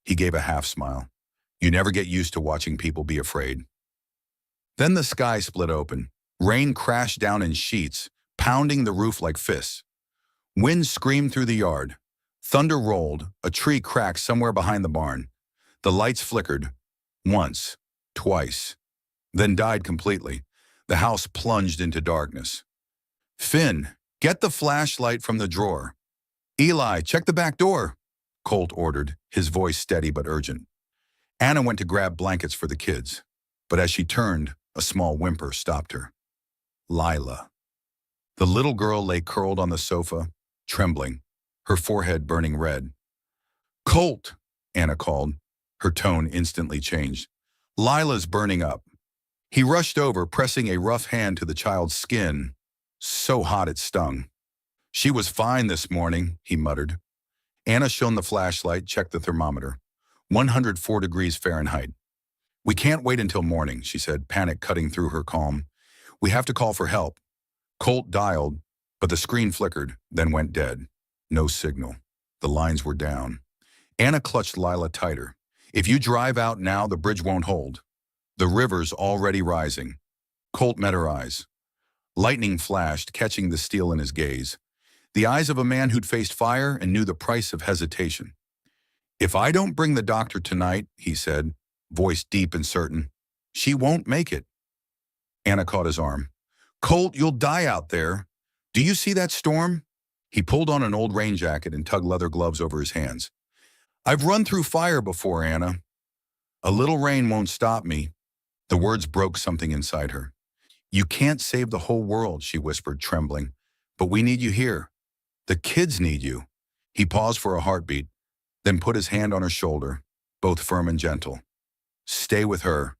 He gave a half smile. You never get used to watching people be afraid. Then the sky split open. Rain crashed down in sheets, pounding the roof like fists. Wind screamed through the yard. Thunder rolled, a tree cracked somewhere behind the barn. The lights flickered, once, twice, then died completely. The house plunged into darkness. Finn, get the flashlight from the drawer. Eli, check the back door, Colt ordered, his voice steady but urgent. Anna went to grab blankets for the kids, but as she turned, a small whimper stopped her. Lila. The little girl lay curled on the sofa, trembling, her forehead burning red. Colt, Anna called. Her tone instantly changed. Lila's burning up. He rushed over, pressing a rough hand to the child's skin, so hot it stung. She was fine this morning, he muttered. Anna shone the flashlight, checked the thermometer. 104 degrees Fahrenheit. We can't wait until morning, she said, panic cutting through her calm. We have to call for help. Colt dialed, but the screen flickered, then went dead. No signal. The lines were down. Anna clutched Lila tighter. If you drive out now, the bridge won't hold. The river's already rising. Colt met her eyes. Lightning flashed, catching the steel in his gaze. The eyes of a man who'd faced fire and knew the price of hesitation. If I don't bring the doctor tonight, he said, voice deep and certain, she won't make it. Anna caught his arm. Colt, you'll die out there. Do you see that storm? He pulled on an old rain jacket and tugged leather gloves over his hands. I've run through fire before, Anna. A little rain won't stop me. The words broke something inside her. You can't save the whole world, she whispered, trembling. But we need you here. The kids need you. He paused for a heartbeat, then put his hand on her shoulder, both firm and gentle. Stay with her.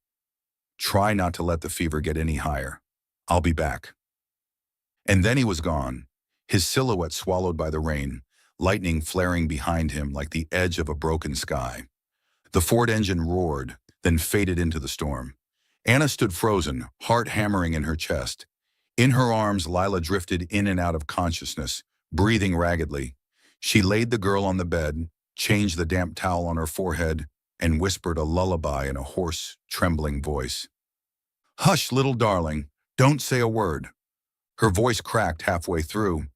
Try not to let the fever get any higher. I'll be back. And then he was gone, his silhouette swallowed by the rain, lightning flaring behind him like the edge of a broken sky. The Ford engine roared, then faded into the storm. Anna stood frozen, heart hammering in her chest. In her arms, Lila drifted in and out of consciousness, breathing raggedly. She laid the girl on the bed, changed the damp towel on her forehead, and whispered a lullaby in a hoarse, trembling voice. Hush, little darling, don't say a word. Her voice cracked halfway through,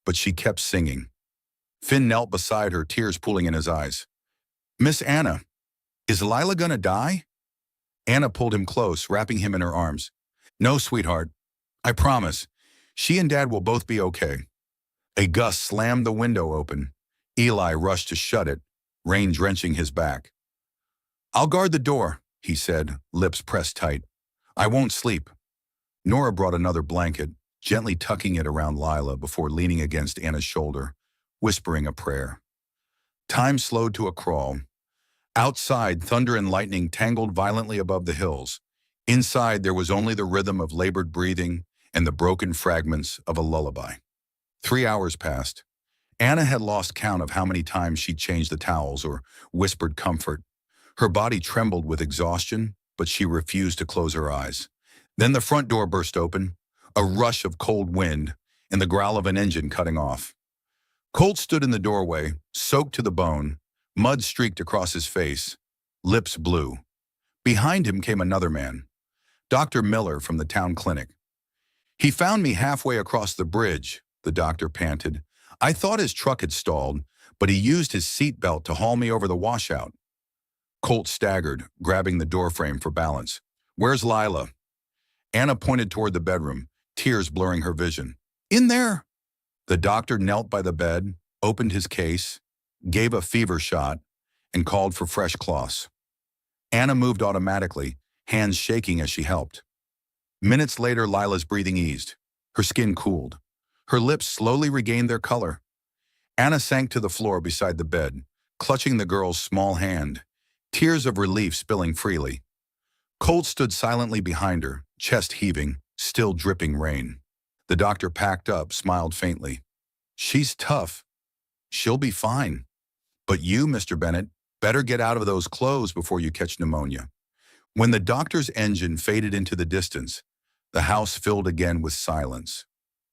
but she kept singing. Finn knelt beside her, tears pooling in his eyes. Miss Anna, is Lila gonna die? Anna pulled him close, wrapping him in her arms. No, sweetheart. I promise. She and Dad will both be okay. A gust slammed the window open. Eli rushed to shut it, rain drenching his back. I'll guard the door, he said, lips pressed tight. I won't sleep. Nora brought another blanket, gently tucking it around Lila before leaning against Anna's shoulder, whispering a prayer. Time slowed to a crawl. Outside, thunder and lightning tangled violently above the hills. Inside, there was only the rhythm of labored breathing and the broken fragments of a lullaby. 3 hours passed. Anna had lost count of how many times she'd changed the towels or whispered comfort. Her body trembled with exhaustion, but she refused to close her eyes. Then the front door burst open, a rush of cold wind, and the growl of an engine cutting off. Colt stood in the doorway, soaked to the bone, mud streaked across his face, lips blue. Behind him came another man, Dr. Miller from the town clinic. He found me halfway across the bridge, the doctor panted. I thought his truck had stalled, but he used his seatbelt to haul me over the washout. Colt staggered, grabbing the doorframe for balance. Where's Lila? Anna pointed toward the bedroom, tears blurring her vision. In there! The doctor knelt by the bed, opened his case, gave a fever shot, and called for fresh cloths. Anna moved automatically, hands shaking as she helped. Minutes later, Lila's breathing eased. Her skin cooled. Her lips slowly regained their color. Anna sank to the floor beside the bed, clutching the girl's small hand, tears of relief spilling freely. Colt stood silently behind her, chest heaving, still dripping rain. The doctor packed up, smiled faintly. She's tough. She'll be fine. But you, Mr. Bennett, better get out of those clothes before you catch pneumonia. When the doctor's engine faded into the distance, the house filled again with silence.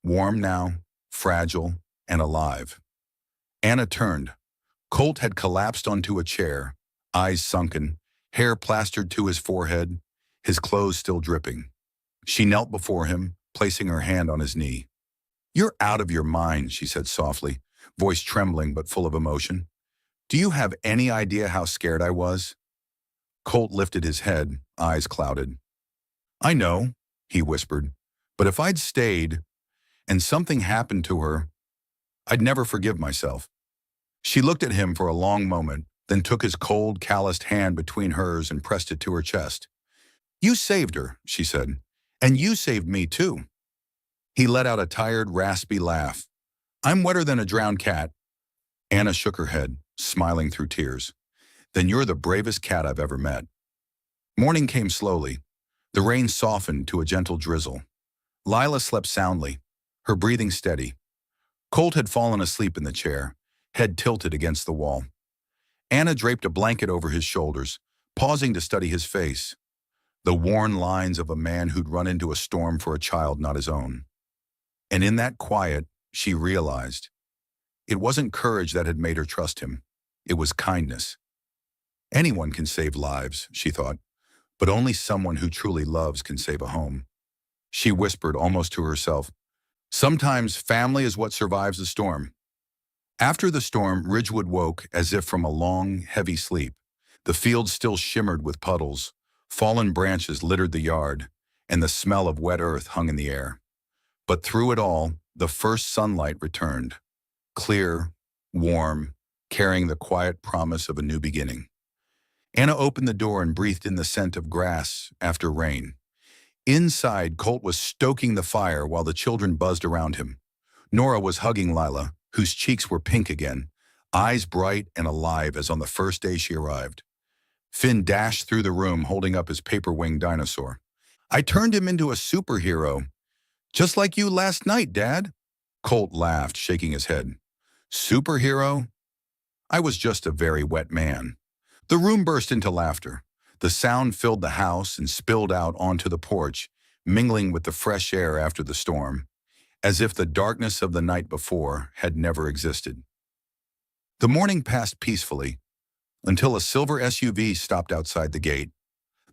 Warm now, fragile, and alive. Anna turned. Colt had collapsed onto a chair, eyes sunken, hair plastered to his forehead, his clothes still dripping. She knelt before him, placing her hand on his knee. You're out of your mind, she said softly, voice trembling but full of emotion. Do you have any idea how scared I was? Colt lifted his head, eyes clouded. I know, he whispered, but if I'd stayed and something happened to her, I'd never forgive myself. She looked at him for a long moment, then took his cold, calloused hand between hers and pressed it to her chest. You saved her, she said, and you saved me too. He let out a tired, raspy laugh. I'm wetter than a drowned cat. Anna shook her head, smiling through tears. Then you're the bravest cat I've ever met. Morning came slowly. The rain softened to a gentle drizzle. Lila slept soundly, her breathing steady. Colt had fallen asleep in the chair, head tilted against the wall. Anna draped a blanket over his shoulders, pausing to study his face, the worn lines of a man who'd run into a storm for a child not his own. And in that quiet, she realized, it wasn't courage that had made her trust him. It was kindness. Anyone can save lives, she thought, but only someone who truly loves can save a home. She whispered almost to herself, sometimes family is what survives the storm. After the storm, Ridgewood woke as if from a long, heavy sleep. The fields still shimmered with puddles, fallen branches littered the yard, and the smell of wet earth hung in the air. But through it all, the first sunlight returned, clear, warm, carrying the quiet promise of a new beginning. Anna opened the door and breathed in the scent of grass after rain. Inside, Colt was stoking the fire while the children buzzed around him. Nora was hugging Lila, whose cheeks were pink again, eyes bright and alive as on the first day she arrived. Finn dashed through the room holding up his paper-winged dinosaur. I turned him into a superhero. Just like you last night, Dad. Colt laughed, shaking his head. Superhero? I was just a very wet man. The room burst into laughter. The sound filled the house and spilled out onto the porch, mingling with the fresh air after the storm, as if the darkness of the night before had never existed. The morning passed peacefully until a silver SUV stopped outside the gate.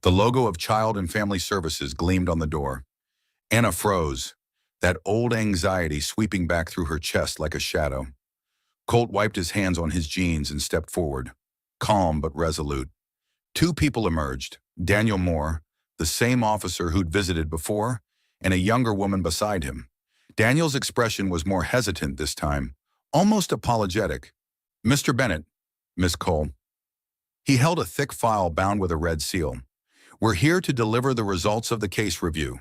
The logo of Child and Family Services gleamed on the door. Anna froze, that old anxiety sweeping back through her chest like a shadow. Colt wiped his hands on his jeans and stepped forward, calm but resolute. Two people emerged, Daniel Moore, the same officer who'd visited before, and a younger woman beside him. Daniel's expression was more hesitant this time, almost apologetic. Mr. Bennett, Miss Cole. He held a thick file bound with a red seal. We're here to deliver the results of the case review.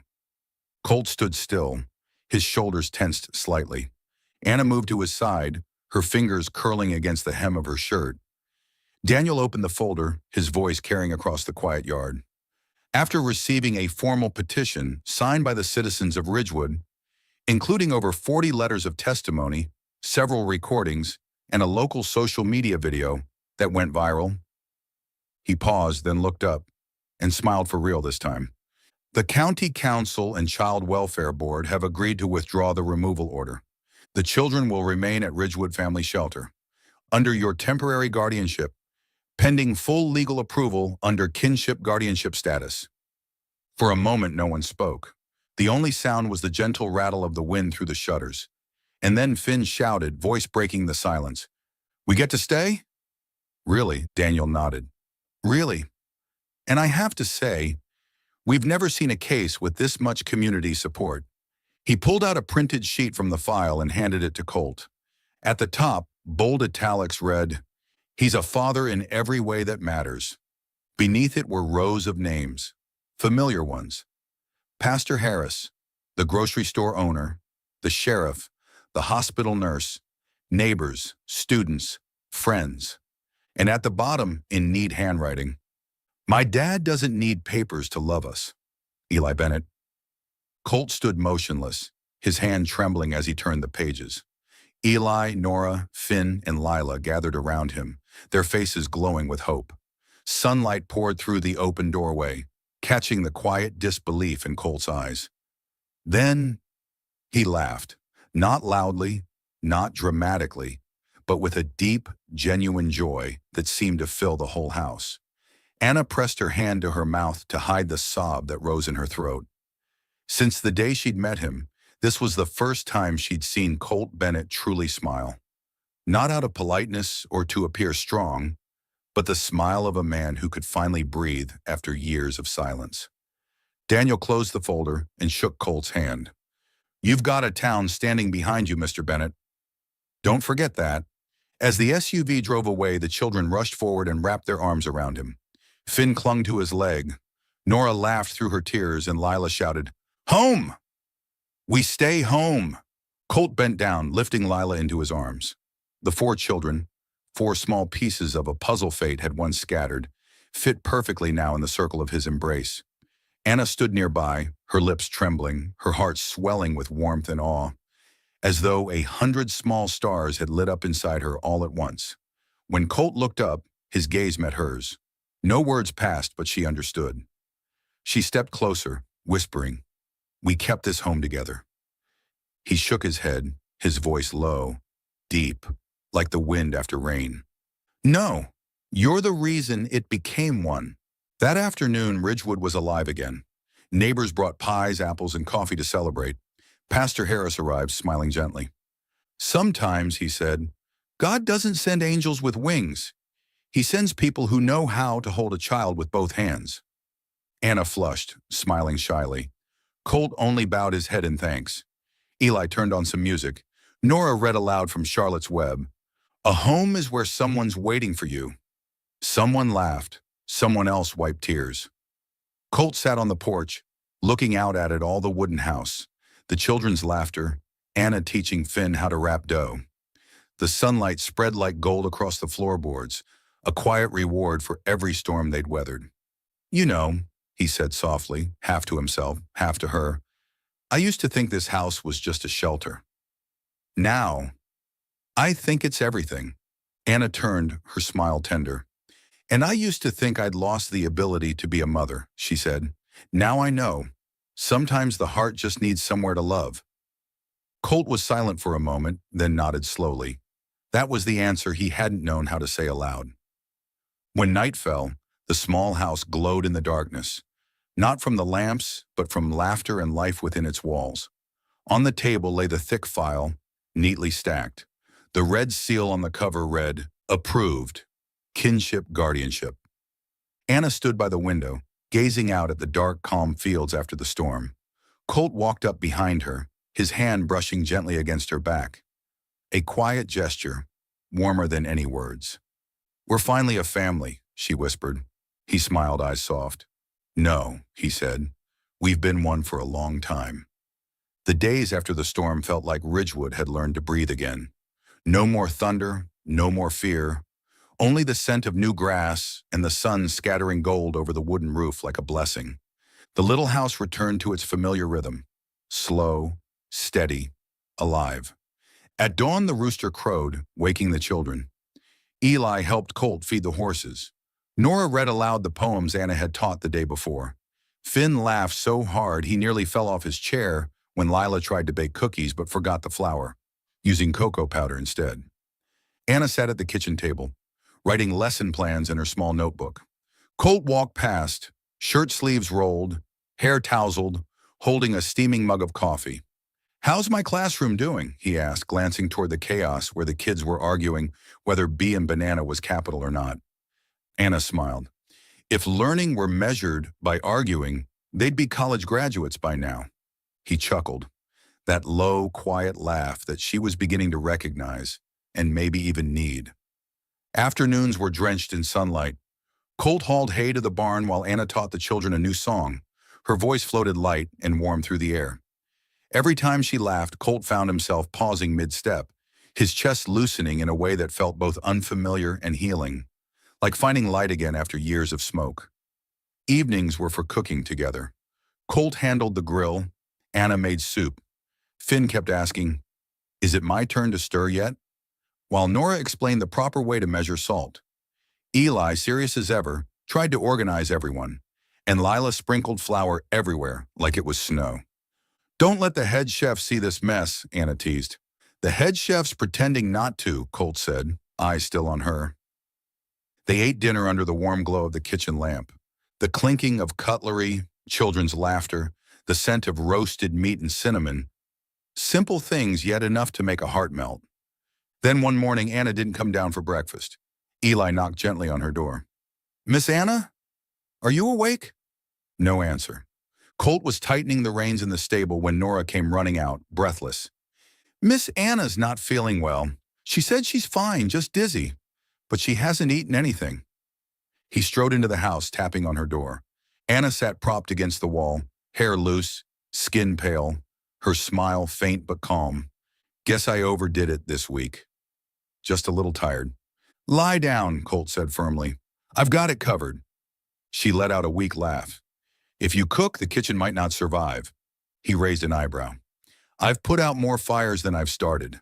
Colt stood still, his shoulders tensed slightly. Anna moved to his side, her fingers curling against the hem of her shirt. Daniel opened the folder, his voice carrying across the quiet yard. After receiving a formal petition signed by the citizens of Ridgewood, including over 40 letters of testimony, several recordings, and a local social media video that went viral, he paused, then looked up, and smiled for real this time. The County Council and Child Welfare Board have agreed to withdraw the removal order. The children will remain at Ridgewood Family Shelter, under your temporary guardianship, pending full legal approval under kinship guardianship status. For a moment, no one spoke. The only sound was the gentle rattle of the wind through the shutters. And then Finn shouted, voice breaking the silence. We get to stay? Really, Daniel nodded. Really. And I have to say, we've never seen a case with this much community support. He pulled out a printed sheet from the file and handed it to Colt. At the top, bold italics read, He's a father in every way that matters. Beneath it were rows of names, familiar ones. Pastor Harris, the grocery store owner, the sheriff, the hospital nurse, neighbors, students, friends. And at the bottom, in neat handwriting, My dad doesn't need papers to love us. Eli Bennett. Colt stood motionless, his hand trembling as he turned the pages. Eli, Nora, Finn, and Lila gathered around him, their faces glowing with hope. Sunlight poured through the open doorway, catching the quiet disbelief in Colt's eyes. Then he laughed, not loudly, not dramatically, but with a deep, genuine joy that seemed to fill the whole house. Anna pressed her hand to her mouth to hide the sob that rose in her throat. Since the day she'd met him, this was the first time she'd seen Colt Bennett truly smile. Not out of politeness or to appear strong, but the smile of a man who could finally breathe after years of silence. Daniel closed the folder and shook Colt's hand. You've got a town standing behind you, Mr. Bennett. Don't forget that. As the SUV drove away, the children rushed forward and wrapped their arms around him. Finn clung to his leg. Nora laughed through her tears and Lila shouted, Home! We stay home! Colt bent down, lifting Lila into his arms. The four children, four small pieces of a puzzle fate had once scattered, fit perfectly now in the circle of his embrace. Anna stood nearby, her lips trembling, her heart swelling with warmth and awe, as though 100 small stars had lit up inside her all at once. When Colt looked up, his gaze met hers. No words passed, but she understood. She stepped closer, whispering, "We kept this home together." He shook his head, his voice low, deep, like the wind after rain. "No, you're the reason it became one." That afternoon, Ridgewood was alive again. Neighbors brought pies, apples, and coffee to celebrate. Pastor Harris arrived, smiling gently. "Sometimes," he said, "God doesn't send angels with wings. He sends people who know how to hold a child with both hands." Anna flushed, smiling shyly. Colt only bowed his head in thanks. Eli turned on some music. Nora read aloud from Charlotte's Web. "A home is where someone's waiting for you." Someone laughed. Someone else wiped tears. Colt sat on the porch, looking out at it, all the wooden house, the children's laughter, Anna teaching Finn how to wrap dough. The sunlight spread like gold across the floorboards, a quiet reward for every storm they'd weathered. "You know," he said softly, half to himself, half to her, "I used to think this house was just a shelter. Now, I think it's everything." Anna turned, her smile tender. "And I used to think I'd lost the ability to be a mother," she said. "Now I know. Sometimes the heart just needs somewhere to love." Colt was silent for a moment, then nodded slowly. That was the answer he hadn't known how to say aloud. When night fell, the small house glowed in the darkness, not from the lamps, but from laughter and life within its walls. On the table lay the thick file, neatly stacked. The red seal on the cover read, "Approved. Kinship Guardianship." Anna stood by the window, gazing out at the dark, calm fields after the storm. Colt walked up behind her, his hand brushing gently against her back. A quiet gesture, warmer than any words. "We're finally a family," she whispered. He smiled, eyes soft. "No," he said. "We've been one for a long time." The days after the storm felt like Ridgewood had learned to breathe again. No more thunder, no more fear, only the scent of new grass and the sun scattering gold over the wooden roof like a blessing. The little house returned to its familiar rhythm, slow, steady, alive. At dawn, the rooster crowed, waking the children. Eli helped Colt feed the horses. Nora read aloud the poems Anna had taught the day before. Finn laughed so hard he nearly fell off his chair when Lila tried to bake cookies but forgot the flour, using cocoa powder instead. Anna sat at the kitchen table, writing lesson plans in her small notebook. Colt walked past, shirt sleeves rolled, hair tousled, holding a steaming mug of coffee. "How's my classroom doing?" he asked, glancing toward the chaos where the kids were arguing whether B in banana was capital or not. Anna smiled. If learning were measured by arguing, they'd be college graduates by now. He chuckled, that low, quiet laugh that she was beginning to recognize and maybe even need. Afternoons were drenched in sunlight. Colt hauled hay to the barn while Anna taught the children a new song. Her voice floated light and warm through the air. Every time she laughed, Colt found himself pausing mid-step, his chest loosening in a way that felt both unfamiliar and healing, like finding light again after years of smoke. Evenings were for cooking together. Colt handled the grill. Anna made soup. Finn kept asking, "Is it my turn to stir yet?" While Nora explained the proper way to measure salt. Eli, serious as ever, tried to organize everyone, and Lila sprinkled flour everywhere like it was snow. "Don't let the head chef see this mess," Anna teased. "The head chef's pretending not to," Colt said, eyes still on her. They ate dinner under the warm glow of the kitchen lamp. The clinking of cutlery, children's laughter, the scent of roasted meat and cinnamon. Simple things, yet enough to make a heart melt. Then one morning, Anna didn't come down for breakfast. Eli knocked gently on her door. "Miss Anna? Are you awake?" No answer. Colt was tightening the reins in the stable when Nora came running out, breathless. "Miss Anna's not feeling well. She said she's fine, just dizzy, but she hasn't eaten anything." He strode into the house, tapping on her door. Anna sat propped against the wall, hair loose, skin pale, her smile faint but calm. "Guess I overdid it this week. Just a little tired." "Lie down," Colt said firmly. "I've got it covered." She let out a weak laugh. If you cook, the kitchen might not survive. He raised an eyebrow. I've put out more fires than I've started.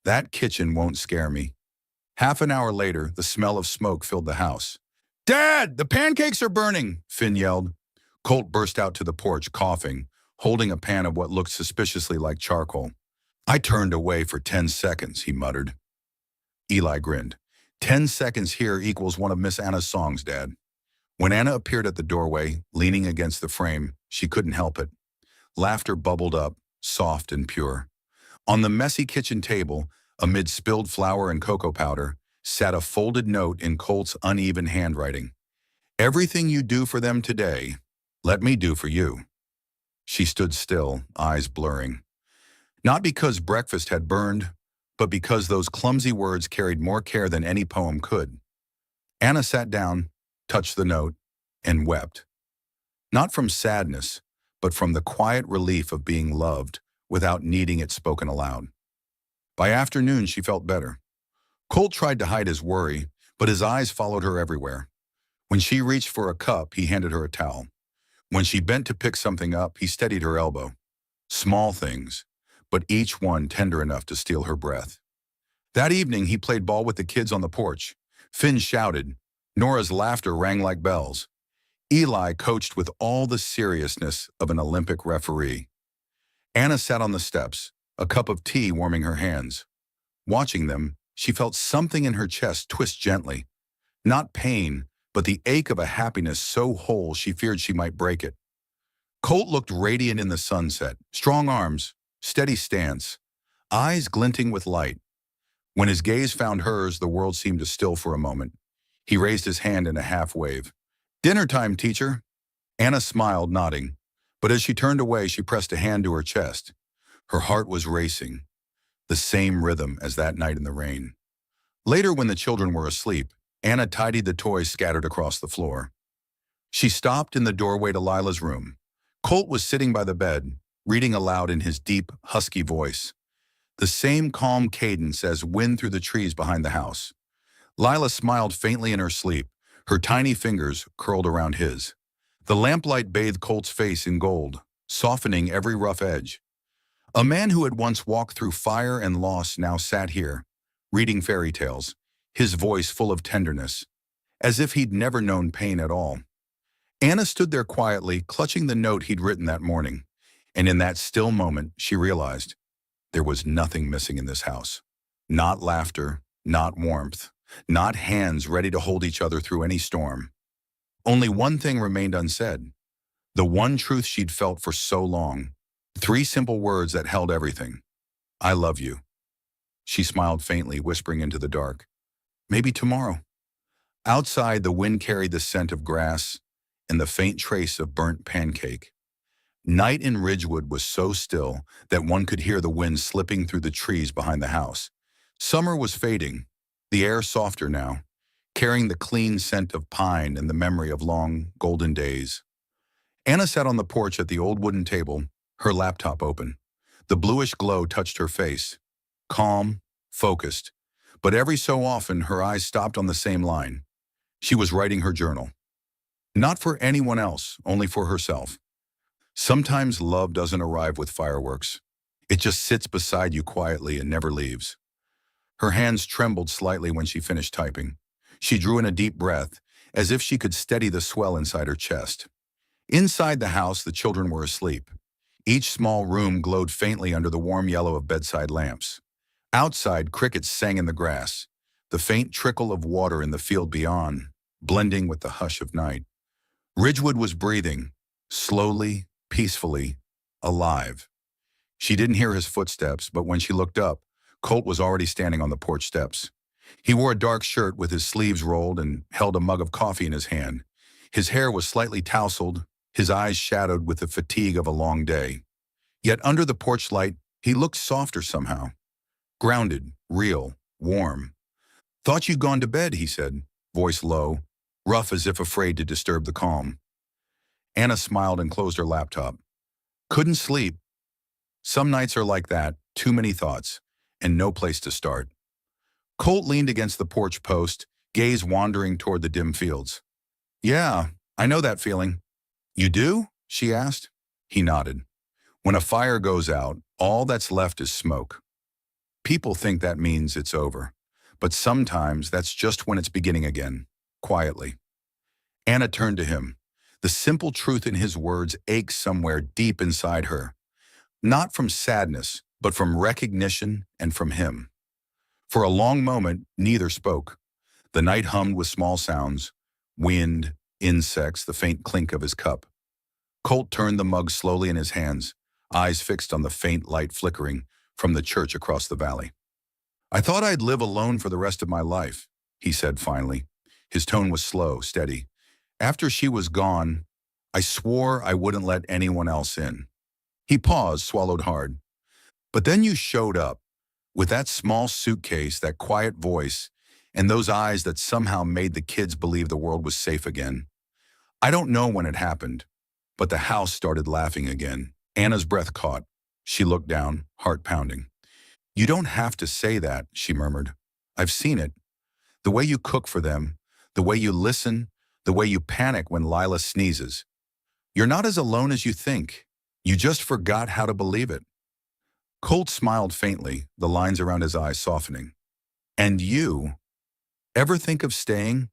That kitchen won't scare me. Half an hour later, the smell of smoke filled the house. Dad, the pancakes are burning, Finn yelled. Colt burst out to the porch, coughing, holding a pan of what looked suspiciously like charcoal. I turned away for 10 seconds, he muttered. Eli grinned. 10 seconds here equals one of Miss Anna's songs, Dad. When Anna appeared at the doorway, leaning against the frame, she couldn't help it. Laughter bubbled up, soft and pure. On the messy kitchen table, amid spilled flour and cocoa powder, sat a folded note in Colt's uneven handwriting. Everything you do for them today, let me do for you. She stood still, eyes blurring. Not because breakfast had burned, but because those clumsy words carried more care than any poem could. Anna sat down, touched the note, and wept. Not from sadness, but from the quiet relief of being loved without needing it spoken aloud. By afternoon, she felt better. Colt tried to hide his worry, but his eyes followed her everywhere. When she reached for a cup, he handed her a towel. When she bent to pick something up, he steadied her elbow. Small things, but each one tender enough to steal her breath. That evening, he played ball with the kids on the porch. Finn shouted. Nora's laughter rang like bells. Eli coached with all the seriousness of an Olympic referee. Anna sat on the steps, a cup of tea warming her hands. Watching them, she felt something in her chest twist gently. Not pain, but the ache of a happiness so whole she feared she might break it. Colt looked radiant in the sunset, strong arms, steady stance, eyes glinting with light. When his gaze found hers, the world seemed to still for a moment. He raised his hand in a half wave. Dinner time, teacher. Anna smiled, nodding, but as she turned away, she pressed a hand to her chest. Her heart was racing, the same rhythm as that night in the rain. Later, when the children were asleep, Anna tidied the toys scattered across the floor. She stopped in the doorway to Lila's room. Colt was sitting by the bed, reading aloud in his deep, husky voice. The same calm cadence as wind through the trees behind the house. Lila smiled faintly in her sleep, her tiny fingers curled around his. The lamplight bathed Colt's face in gold, softening every rough edge. A man who had once walked through fire and loss now sat here, reading fairy tales, his voice full of tenderness, as if he'd never known pain at all. Anna stood there quietly, clutching the note he'd written that morning, and in that still moment, she realized there was nothing missing in this house. Not laughter, not warmth, not hands ready to hold each other through any storm. Only one thing remained unsaid, the one truth she'd felt for so long, 3 simple words that held everything. I love you. She smiled faintly, whispering into the dark. Maybe tomorrow. Outside, the wind carried the scent of grass and the faint trace of burnt pancake. Night in Ridgewood was so still that one could hear the wind slipping through the trees behind the house. Summer was fading, the air softer now, carrying the clean scent of pine and the memory of long, golden days. Anna sat on the porch at the old wooden table, her laptop open. The bluish glow touched her face, calm, focused, but every so often her eyes stopped on the same line. She was writing her journal. Not for anyone else, only for herself. Sometimes love doesn't arrive with fireworks. It just sits beside you quietly and never leaves. Her hands trembled slightly when she finished typing. She drew in a deep breath, as if she could steady the swell inside her chest. Inside the house, the children were asleep. Each small room glowed faintly under the warm yellow of bedside lamps. Outside, crickets sang in the grass, the faint trickle of water in the field beyond, blending with the hush of night. Ridgewood was breathing, slowly, peacefully, alive. She didn't hear his footsteps, but when she looked up, Colt was already standing on the porch steps. He wore a dark shirt with his sleeves rolled and held a mug of coffee in his hand. His hair was slightly tousled, his eyes shadowed with the fatigue of a long day. Yet under the porch light, he looked softer somehow. Grounded, real, warm. Thought you'd gone to bed, he said, voice low, rough as if afraid to disturb the calm. Anna smiled and closed her laptop. Couldn't sleep. Some nights are like that, too many thoughts, and no place to start. Colt leaned against the porch post, gaze wandering toward the dim fields. Yeah, I know that feeling. You do? She asked. He nodded. When a fire goes out, all that's left is smoke. People think that means it's over. But sometimes that's just when it's beginning again, quietly. Anna turned to him. The simple truth in his words ached somewhere deep inside her. Not from sadness, but from recognition and from him. For a long moment, neither spoke. The night hummed with small sounds, wind, insects, the faint clink of his cup. Colt turned the mug slowly in his hands, eyes fixed on the faint light flickering from the church across the valley. I thought I'd live alone for the rest of my life, he said finally. His tone was slow, steady. After she was gone, I swore I wouldn't let anyone else in. He paused, swallowed hard. But then you showed up, with that small suitcase, that quiet voice, and those eyes that somehow made the kids believe the world was safe again. I don't know when it happened, but the house started laughing again. Anna's breath caught. She looked down, heart pounding. You don't have to say that, she murmured. I've seen it. The way you cook for them, the way you listen, the way you panic when Lila sneezes. You're not as alone as you think. You just forgot how to believe it. Colt smiled faintly, the lines around his eyes softening. And you? Ever think of staying?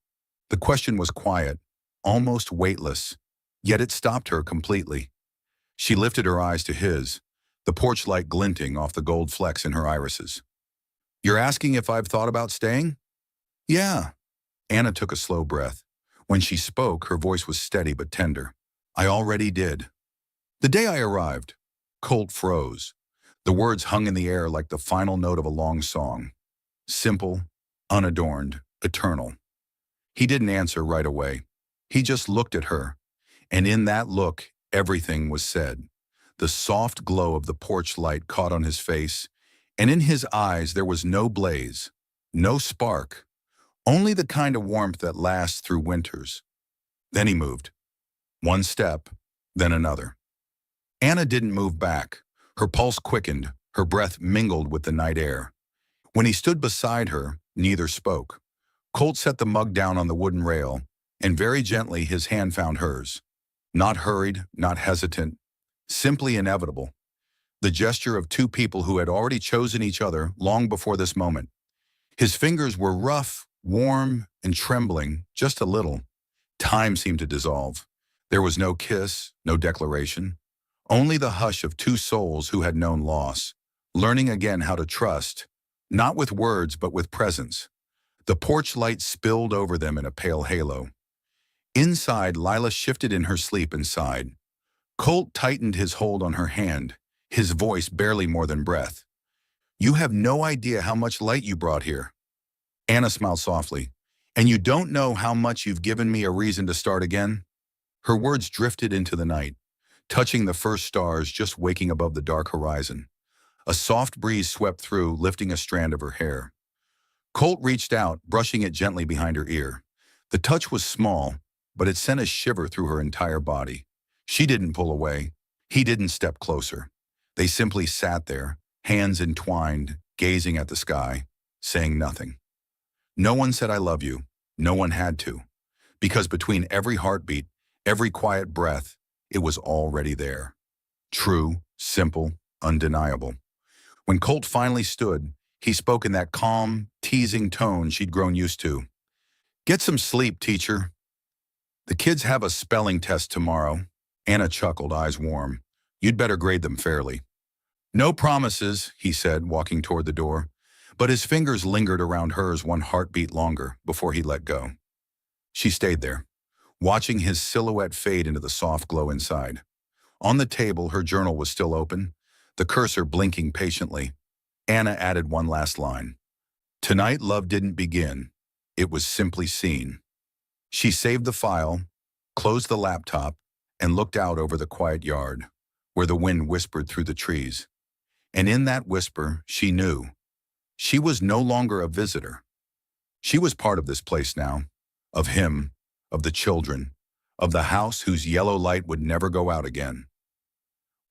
The question was quiet, almost weightless, yet it stopped her completely. She lifted her eyes to his, the porch light glinting off the gold flecks in her irises. You're asking if I've thought about staying? Yeah. Anna took a slow breath. When she spoke, her voice was steady but tender. I already did. The day I arrived, Colt froze. The words hung in the air like the final note of a long song. Simple, unadorned, eternal. He didn't answer right away. He just looked at her. And in that look, everything was said. The soft glow of the porch light caught on his face, and in his eyes there was no blaze, no spark, only the kind of warmth that lasts through winters. Then he moved. One step, then another. Anna didn't move back. Her pulse quickened, her breath mingled with the night air. When he stood beside her, neither spoke. Colt set the mug down on the wooden rail, and very gently his hand found hers. Not hurried, not hesitant, simply inevitable. The gesture of two people who had already chosen each other long before this moment. His fingers were rough, warm, and trembling, just a little. Time seemed to dissolve. There was no kiss, no declaration. Only the hush of two souls who had known loss, learning again how to trust, not with words but with presence. The porch light spilled over them in a pale halo. Inside, Lila shifted in her sleep and sighed. Colt tightened his hold on her hand, his voice barely more than breath. You have no idea how much light you brought here. Anna smiled softly. And you don't know how much you've given me a reason to start again? Her words drifted into the night, touching the first stars just waking above the dark horizon. A soft breeze swept through, lifting a strand of her hair. Colt reached out, brushing it gently behind her ear. The touch was small, but it sent a shiver through her entire body. She didn't pull away. He didn't step closer. They simply sat there, hands entwined, gazing at the sky, saying nothing. No one said I love you. No one had to. Because between every heartbeat, every quiet breath, it was already there. True, simple, undeniable. When Colt finally stood, he spoke in that calm, teasing tone she'd grown used to. Get some sleep, teacher. The kids have a spelling test tomorrow. Anna chuckled, eyes warm. You'd better grade them fairly. No promises, he said, walking toward the door, but his fingers lingered around hers one heartbeat longer before he let go. She stayed there, watching his silhouette fade into the soft glow inside. On the table, her journal was still open, the cursor blinking patiently. Anna added one last line. Tonight, love didn't begin. It was simply seen. She saved the file, closed the laptop, and looked out over the quiet yard, where the wind whispered through the trees. And in that whisper, she knew. She was no longer a visitor. She was part of this place now, of him, of the children, of the house whose yellow light would never go out again.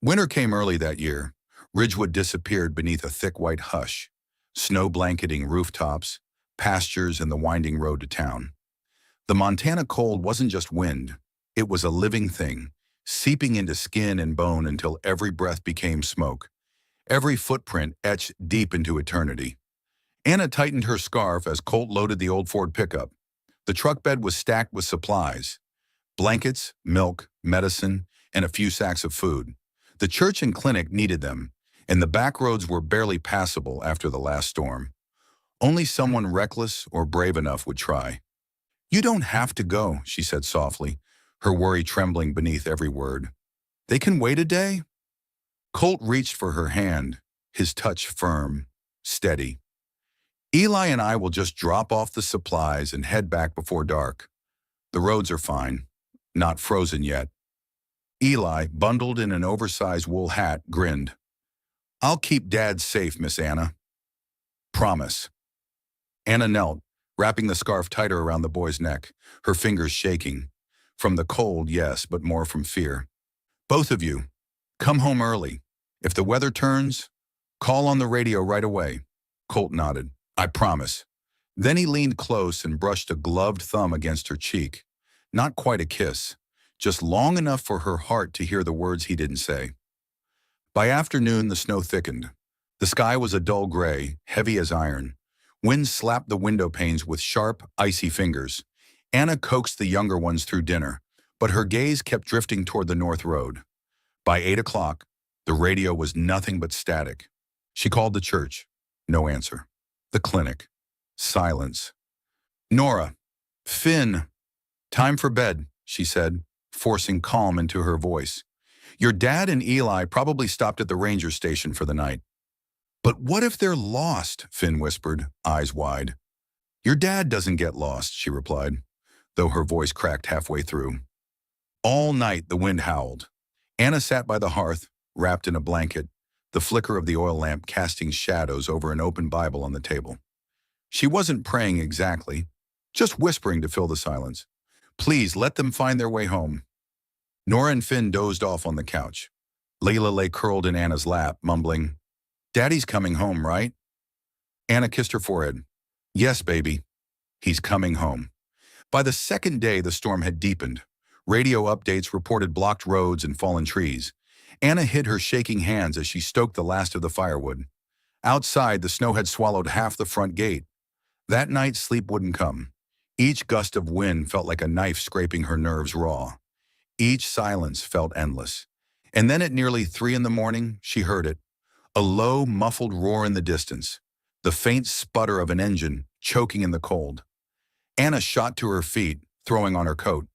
Winter came early that year. Ridgewood disappeared beneath a thick white hush, snow blanketing rooftops, pastures, and the winding road to town. The Montana cold wasn't just wind. It was a living thing, seeping into skin and bone until every breath became smoke, every footprint etched deep into eternity. Anna tightened her scarf as Colt loaded the old Ford pickup. The truck bed was stacked with supplies: blankets, milk, medicine, and a few sacks of food. The church and clinic needed them, and the back roads were barely passable after the last storm. Only someone reckless or brave enough would try. "You don't have to go," she said softly, her worry trembling beneath every word. "They can wait a day?" Colt reached for her hand, his touch firm, steady. "Eli and I will just drop off the supplies and head back before dark. The roads are fine, not frozen yet." Eli, bundled in an oversized wool hat, grinned. "I'll keep Dad safe, Miss Anna." "Promise." Anna knelt, wrapping the scarf tighter around the boy's neck, her fingers shaking. From the cold, yes, but more from fear. "Both of you, come home early. If the weather turns, call on the radio right away." Colt nodded. "I promise." Then he leaned close and brushed a gloved thumb against her cheek. Not quite a kiss, just long enough for her heart to hear the words he didn't say. By afternoon, the snow thickened. The sky was a dull gray, heavy as iron. Wind slapped the window panes with sharp, icy fingers. Anna coaxed the younger ones through dinner, but her gaze kept drifting toward the north road. By 8 o'clock, the radio was nothing but static. She called the church. No answer. The clinic. Silence. "Nora, Finn, time for bed," she said, forcing calm into her voice. "Your dad and Eli probably stopped at the ranger station for the night." "But what if they're lost?" Finn whispered, eyes wide. "Your dad doesn't get lost," she replied, though her voice cracked halfway through. All night the wind howled. Anna sat by the hearth, wrapped in a blanket, the flicker of the oil lamp casting shadows over an open Bible on the table. She wasn't praying exactly, just whispering to fill the silence. Please let them find their way home. Nora and Finn dozed off on the couch. Layla lay curled in Anna's lap, mumbling, "Daddy's coming home, right?" Anna kissed her forehead. "Yes, baby. He's coming home." By the second day, the storm had deepened. Radio updates reported blocked roads and fallen trees. Anna hid her shaking hands as she stoked the last of the firewood. Outside, the snow had swallowed half the front gate. That night, sleep wouldn't come. Each gust of wind felt like a knife scraping her nerves raw. Each silence felt endless. And then at nearly 3 in the morning, she heard it. A low, muffled roar in the distance. The faint sputter of an engine, choking in the cold. Anna shot to her feet, throwing on her coat.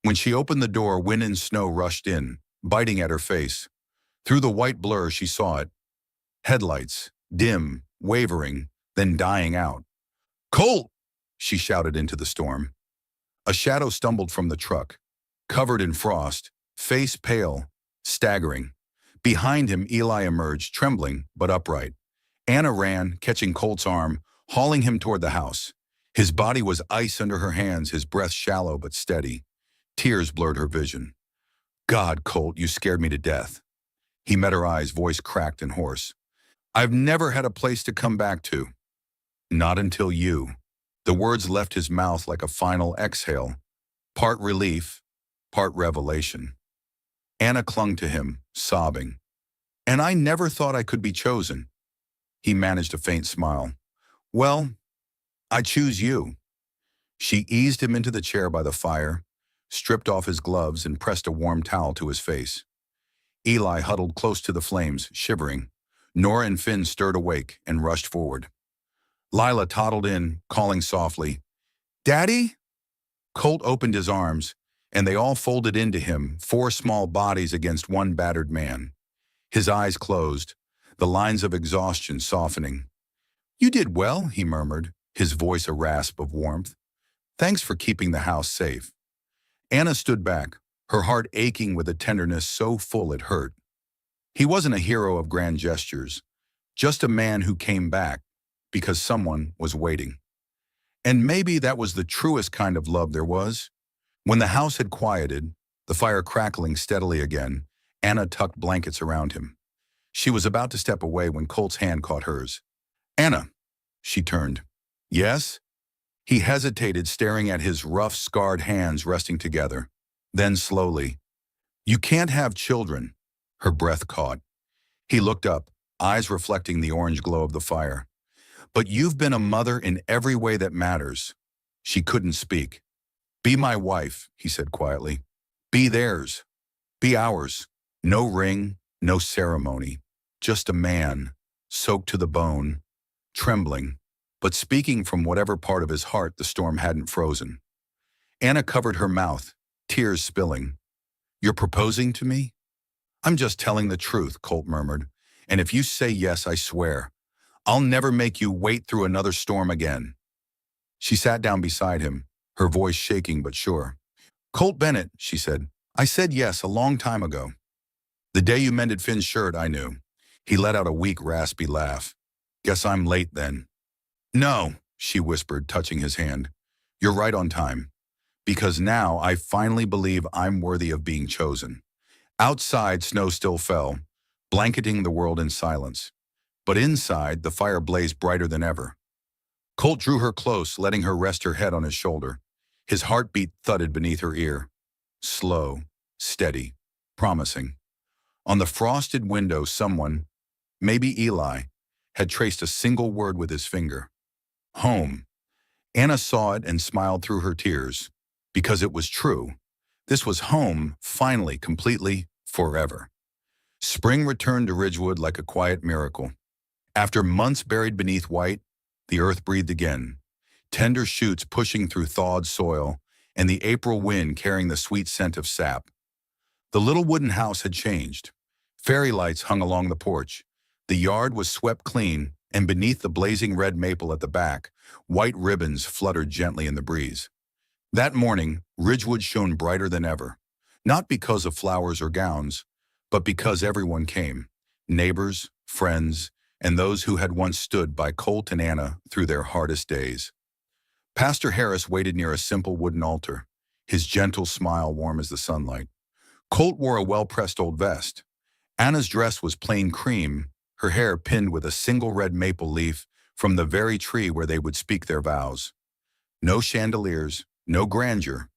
When she opened the door, wind and snow rushed in, biting at her face. Through the white blur, she saw it. Headlights, dim, wavering, then dying out. "Colt!" she shouted into the storm. A shadow stumbled from the truck, covered in frost, face pale, staggering. Behind him, Eli emerged, trembling but upright. Anna ran, catching Colt's arm, hauling him toward the house. His body was ice under her hands, his breath shallow but steady. Tears blurred her vision. "God, Colt, you scared me to death." He met her eyes, voice cracked and hoarse. "I've never had a place to come back to." "Not until you." The words left his mouth like a final exhale, part relief, part revelation. Anna clung to him, sobbing. "And I never thought I could be chosen." He managed a faint smile. "Well, I choose you." She eased him into the chair by the fire, stripped off his gloves, and pressed a warm towel to his face. Eli huddled close to the flames, shivering. Nora and Finn stirred awake and rushed forward. Lila toddled in, calling softly, "Daddy?" Colt opened his arms, and they all folded into him, 4 small bodies against one battered man. His eyes closed, the lines of exhaustion softening. "You did well," he murmured, his voice a rasp of warmth. "Thanks for keeping the house safe." Anna stood back, her heart aching with a tenderness so full it hurt. He wasn't a hero of grand gestures, just a man who came back because someone was waiting. And maybe that was the truest kind of love there was. When the house had quieted, the fire crackling steadily again, Anna tucked blankets around him. She was about to step away when Colt's hand caught hers. "Anna," she turned. "Yes?" He hesitated, staring at his rough, scarred hands resting together. Then slowly, You can't have children. Her breath caught. He looked up, eyes reflecting the orange glow of the fire. But you've been a mother in every way that matters. She couldn't speak. Be my wife, he said quietly. Be theirs. Be ours. No ring, no ceremony. Just a man, soaked to the bone, trembling, but speaking from whatever part of his heart the storm hadn't frozen. Anna covered her mouth, tears spilling. You're proposing to me? I'm just telling the truth, Colt murmured. And if you say yes, I swear, I'll never make you wait through another storm again. She sat down beside him, her voice shaking but sure. Colt Bennett, she said, I said yes a long time ago. The day you mended Finn's shirt, I knew. He let out a weak, raspy laugh. Guess I'm late then. No, she whispered, touching his hand. You're right on time. Because now I finally believe I'm worthy of being chosen. Outside, snow still fell, blanketing the world in silence. But inside, the fire blazed brighter than ever. Colt drew her close, letting her rest her head on his shoulder. His heartbeat thudded beneath her ear. Slow, steady, promising. On the frosted window, someone, maybe Eli, had traced a single word with his finger. Home. Anna saw it and smiled through her tears. Because it was true. This was home, finally, completely, forever. Spring returned to Ridgewood like a quiet miracle. After months buried beneath white, the earth breathed again. Tender shoots pushing through thawed soil, and the April wind carrying the sweet scent of sap. The little wooden house had changed. Fairy lights hung along the porch. The yard was swept clean, and beneath the blazing red maple at the back, white ribbons fluttered gently in the breeze. That morning, Ridgewood shone brighter than ever, not because of flowers or gowns, but because everyone came, neighbors, friends, and those who had once stood by Colt and Anna through their hardest days. Pastor Harris waited near a simple wooden altar, his gentle smile warm as the sunlight. Colt wore a well-pressed old vest. Anna's dress was plain cream, her hair pinned with a single red maple leaf from the very tree where they would speak their vows. No chandeliers, no grandeur,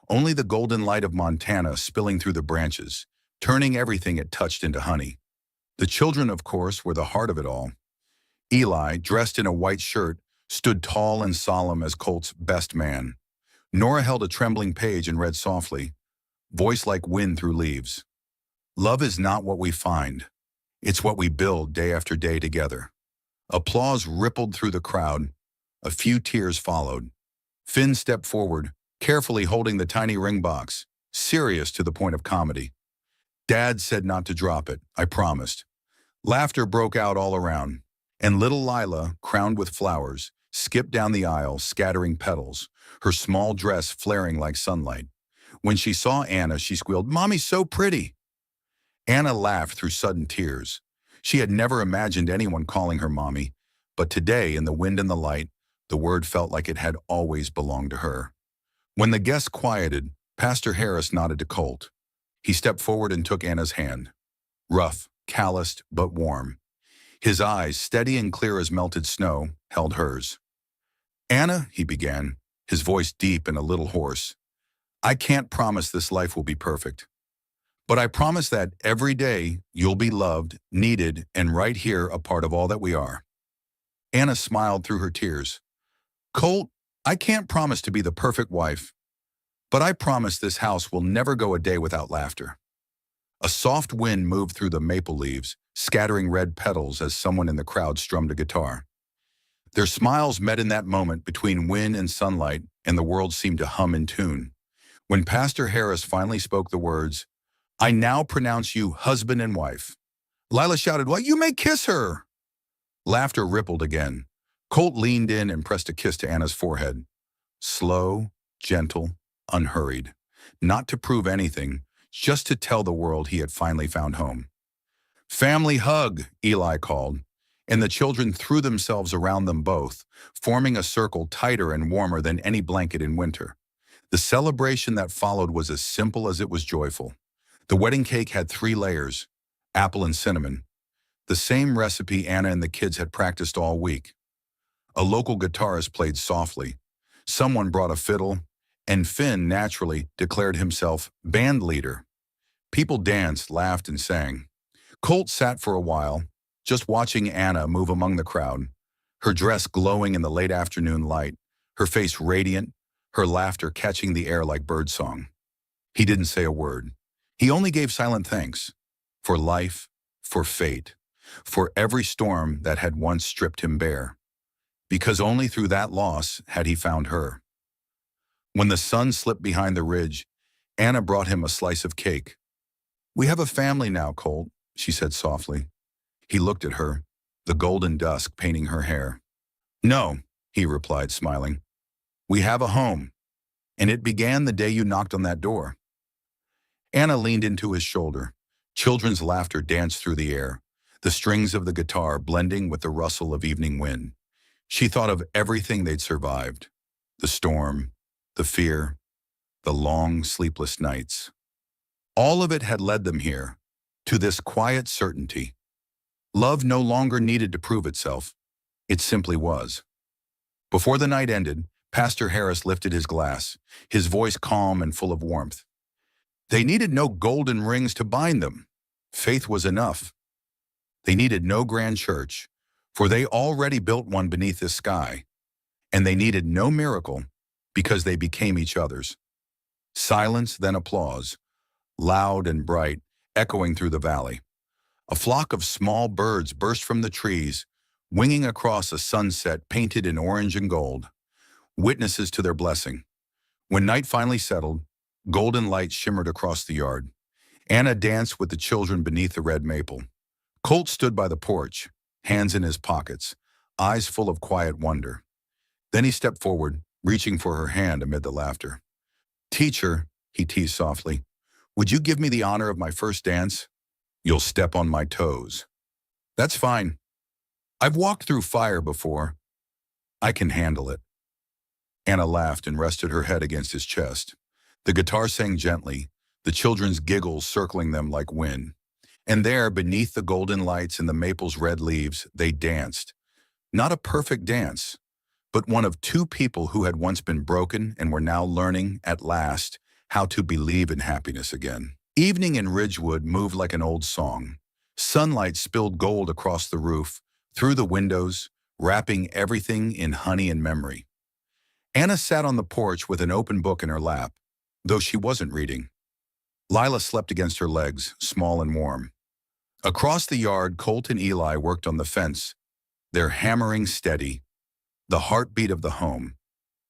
only the golden light of Montana spilling through the branches, turning everything it touched into honey. The children, of course, were the heart of it all. Eli, dressed in a white shirt, stood tall and solemn as Colt's best man. Nora held a trembling page and read softly, voice like wind through leaves. Love is not what we find. It's what we build day after day together. Applause rippled through the crowd. A few tears followed. Finn stepped forward, carefully holding the tiny ring box, serious to the point of comedy. Dad said not to drop it, I promised. Laughter broke out all around, and little Lila, crowned with flowers, skipped down the aisle, scattering petals, her small dress flaring like sunlight. When she saw Anna, she squealed, "Mommy's so pretty." Anna laughed through sudden tears. She had never imagined anyone calling her mommy, but today, in the wind and the light, the word felt like it had always belonged to her. When the guests quieted, Pastor Harris nodded to Colt. He stepped forward and took Anna's hand. Rough, calloused, but warm. His eyes, steady and clear as melted snow, held hers. Anna, he began, his voice deep and a little hoarse. I can't promise this life will be perfect. But I promise that every day you'll be loved, needed, and right here a part of all that we are. Anna smiled through her tears. Colt, I can't promise to be the perfect wife, but I promise this house will never go a day without laughter. A soft wind moved through the maple leaves, scattering red petals as someone in the crowd strummed a guitar. Their smiles met in that moment between wind and sunlight, and the world seemed to hum in tune. When Pastor Harris finally spoke the words, I now pronounce you husband and wife, Lila shouted, well, you may kiss her. Laughter rippled again. Colt leaned in and pressed a kiss to Anna's forehead. Slow, gentle, unhurried. Not to prove anything, just to tell the world he had finally found home. Family hug, Eli called, and the children threw themselves around them both, forming a circle tighter and warmer than any blanket in winter. The celebration that followed was as simple as it was joyful. The wedding cake had 3 layers, apple and cinnamon, the same recipe Anna and the kids had practiced all week. A local guitarist played softly. Someone brought a fiddle, and Finn naturally declared himself band leader. People danced, laughed, and sang. Colt sat for a while, just watching Anna move among the crowd, her dress glowing in the late afternoon light, her face radiant, her laughter catching the air like birdsong. He didn't say a word. He only gave silent thanks for life, for fate, for every storm that had once stripped him bare, because only through that loss had he found her. When the sun slipped behind the ridge, Anna brought him a slice of cake. "We have a family now, Colt," she said softly. He looked at her, the golden dusk painting her hair. "No," he replied, smiling. "We have a home, and it began the day you knocked on that door." Anna leaned into his shoulder. Children's laughter danced through the air, the strings of the guitar blending with the rustle of evening wind. She thought of everything they'd survived, the storm, the fear, the long, sleepless nights. All of it had led them here, to this quiet certainty. Love no longer needed to prove itself. It simply was. Before the night ended, Pastor Harris lifted his glass, his voice calm and full of warmth. They needed no golden rings to bind them. Faith was enough. They needed no grand church, for they already built one beneath this sky. And they needed no miracle, because they became each other's. Silence, then applause, loud and bright, echoing through the valley. A flock of small birds burst from the trees, winging across a sunset painted in orange and gold, witnesses to their blessing. When night finally settled, golden light shimmered across the yard. Anna danced with the children beneath the red maple. Colt stood by the porch, hands in his pockets, eyes full of quiet wonder. Then he stepped forward, reaching for her hand amid the laughter. "Teacher," he teased softly, "would you give me the honor of my first dance?" "You'll step on my toes." "That's fine. I've walked through fire before. I can handle it." Anna laughed and rested her head against his chest. The guitar sang gently, the children's giggles circling them like wind. And there, beneath the golden lights and the maple's red leaves, they danced. Not a perfect dance, but one of two people who had once been broken and were now learning, at last, how to believe in happiness again. Evening in Ridgewood moved like an old song. Sunlight spilled gold across the roof, through the windows, wrapping everything in honey and memory. Anna sat on the porch with an open book in her lap, though she wasn't reading. Lila slept against her legs, small and warm. Across the yard, Colt and Eli worked on the fence, their hammering steady, the heartbeat of the home.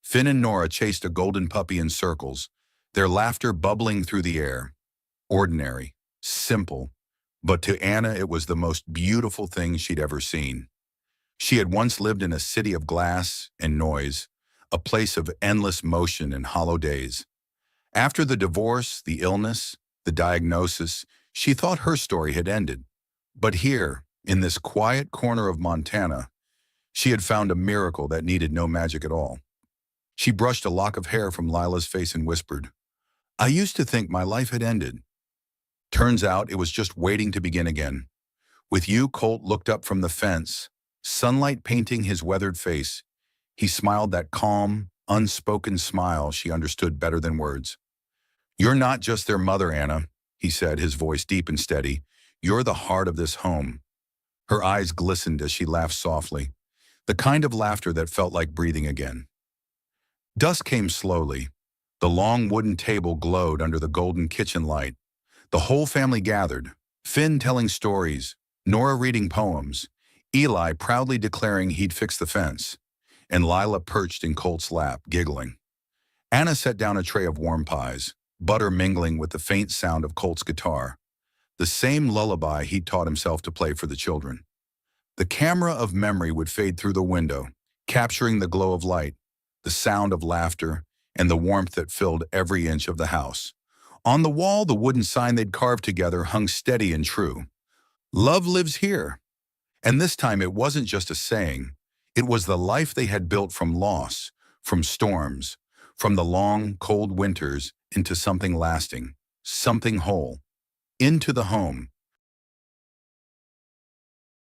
Finn and Nora chased a golden puppy in circles, their laughter bubbling through the air. Ordinary, simple, but to Anna it was the most beautiful thing she'd ever seen. She had once lived in a city of glass and noise, a place of endless motion and hollow days. After the divorce, the illness, the diagnosis, she thought her story had ended. But here, in this quiet corner of Montana, she had found a miracle that needed no magic at all. She brushed a lock of hair from Lila's face and whispered, "I used to think my life had ended. Turns out it was just waiting to begin again." With you, Colt looked up from the fence, sunlight painting his weathered face. He smiled that calm, unspoken smile she understood better than words. "You're not just their mother, Anna," he said, his voice deep and steady. "You're the heart of this home." Her eyes glistened as she laughed softly, the kind of laughter that felt like breathing again. Dusk came slowly. The long wooden table glowed under the golden kitchen light. The whole family gathered, Finn telling stories, Nora reading poems, Eli proudly declaring he'd fix the fence, and Lila perched in Colt's lap, giggling. Anna set down a tray of warm pies, butter mingling with the faint sound of Colt's guitar, the same lullaby he'd taught himself to play for the children. The camera of memory would fade through the window, capturing the glow of light, the sound of laughter, and the warmth that filled every inch of the house. On the wall, the wooden sign they'd carved together hung steady and true. "Love lives here." And this time it wasn't just a saying. It was the life they had built from loss, from storms, from the long, cold winters into something lasting, something whole. Into the home,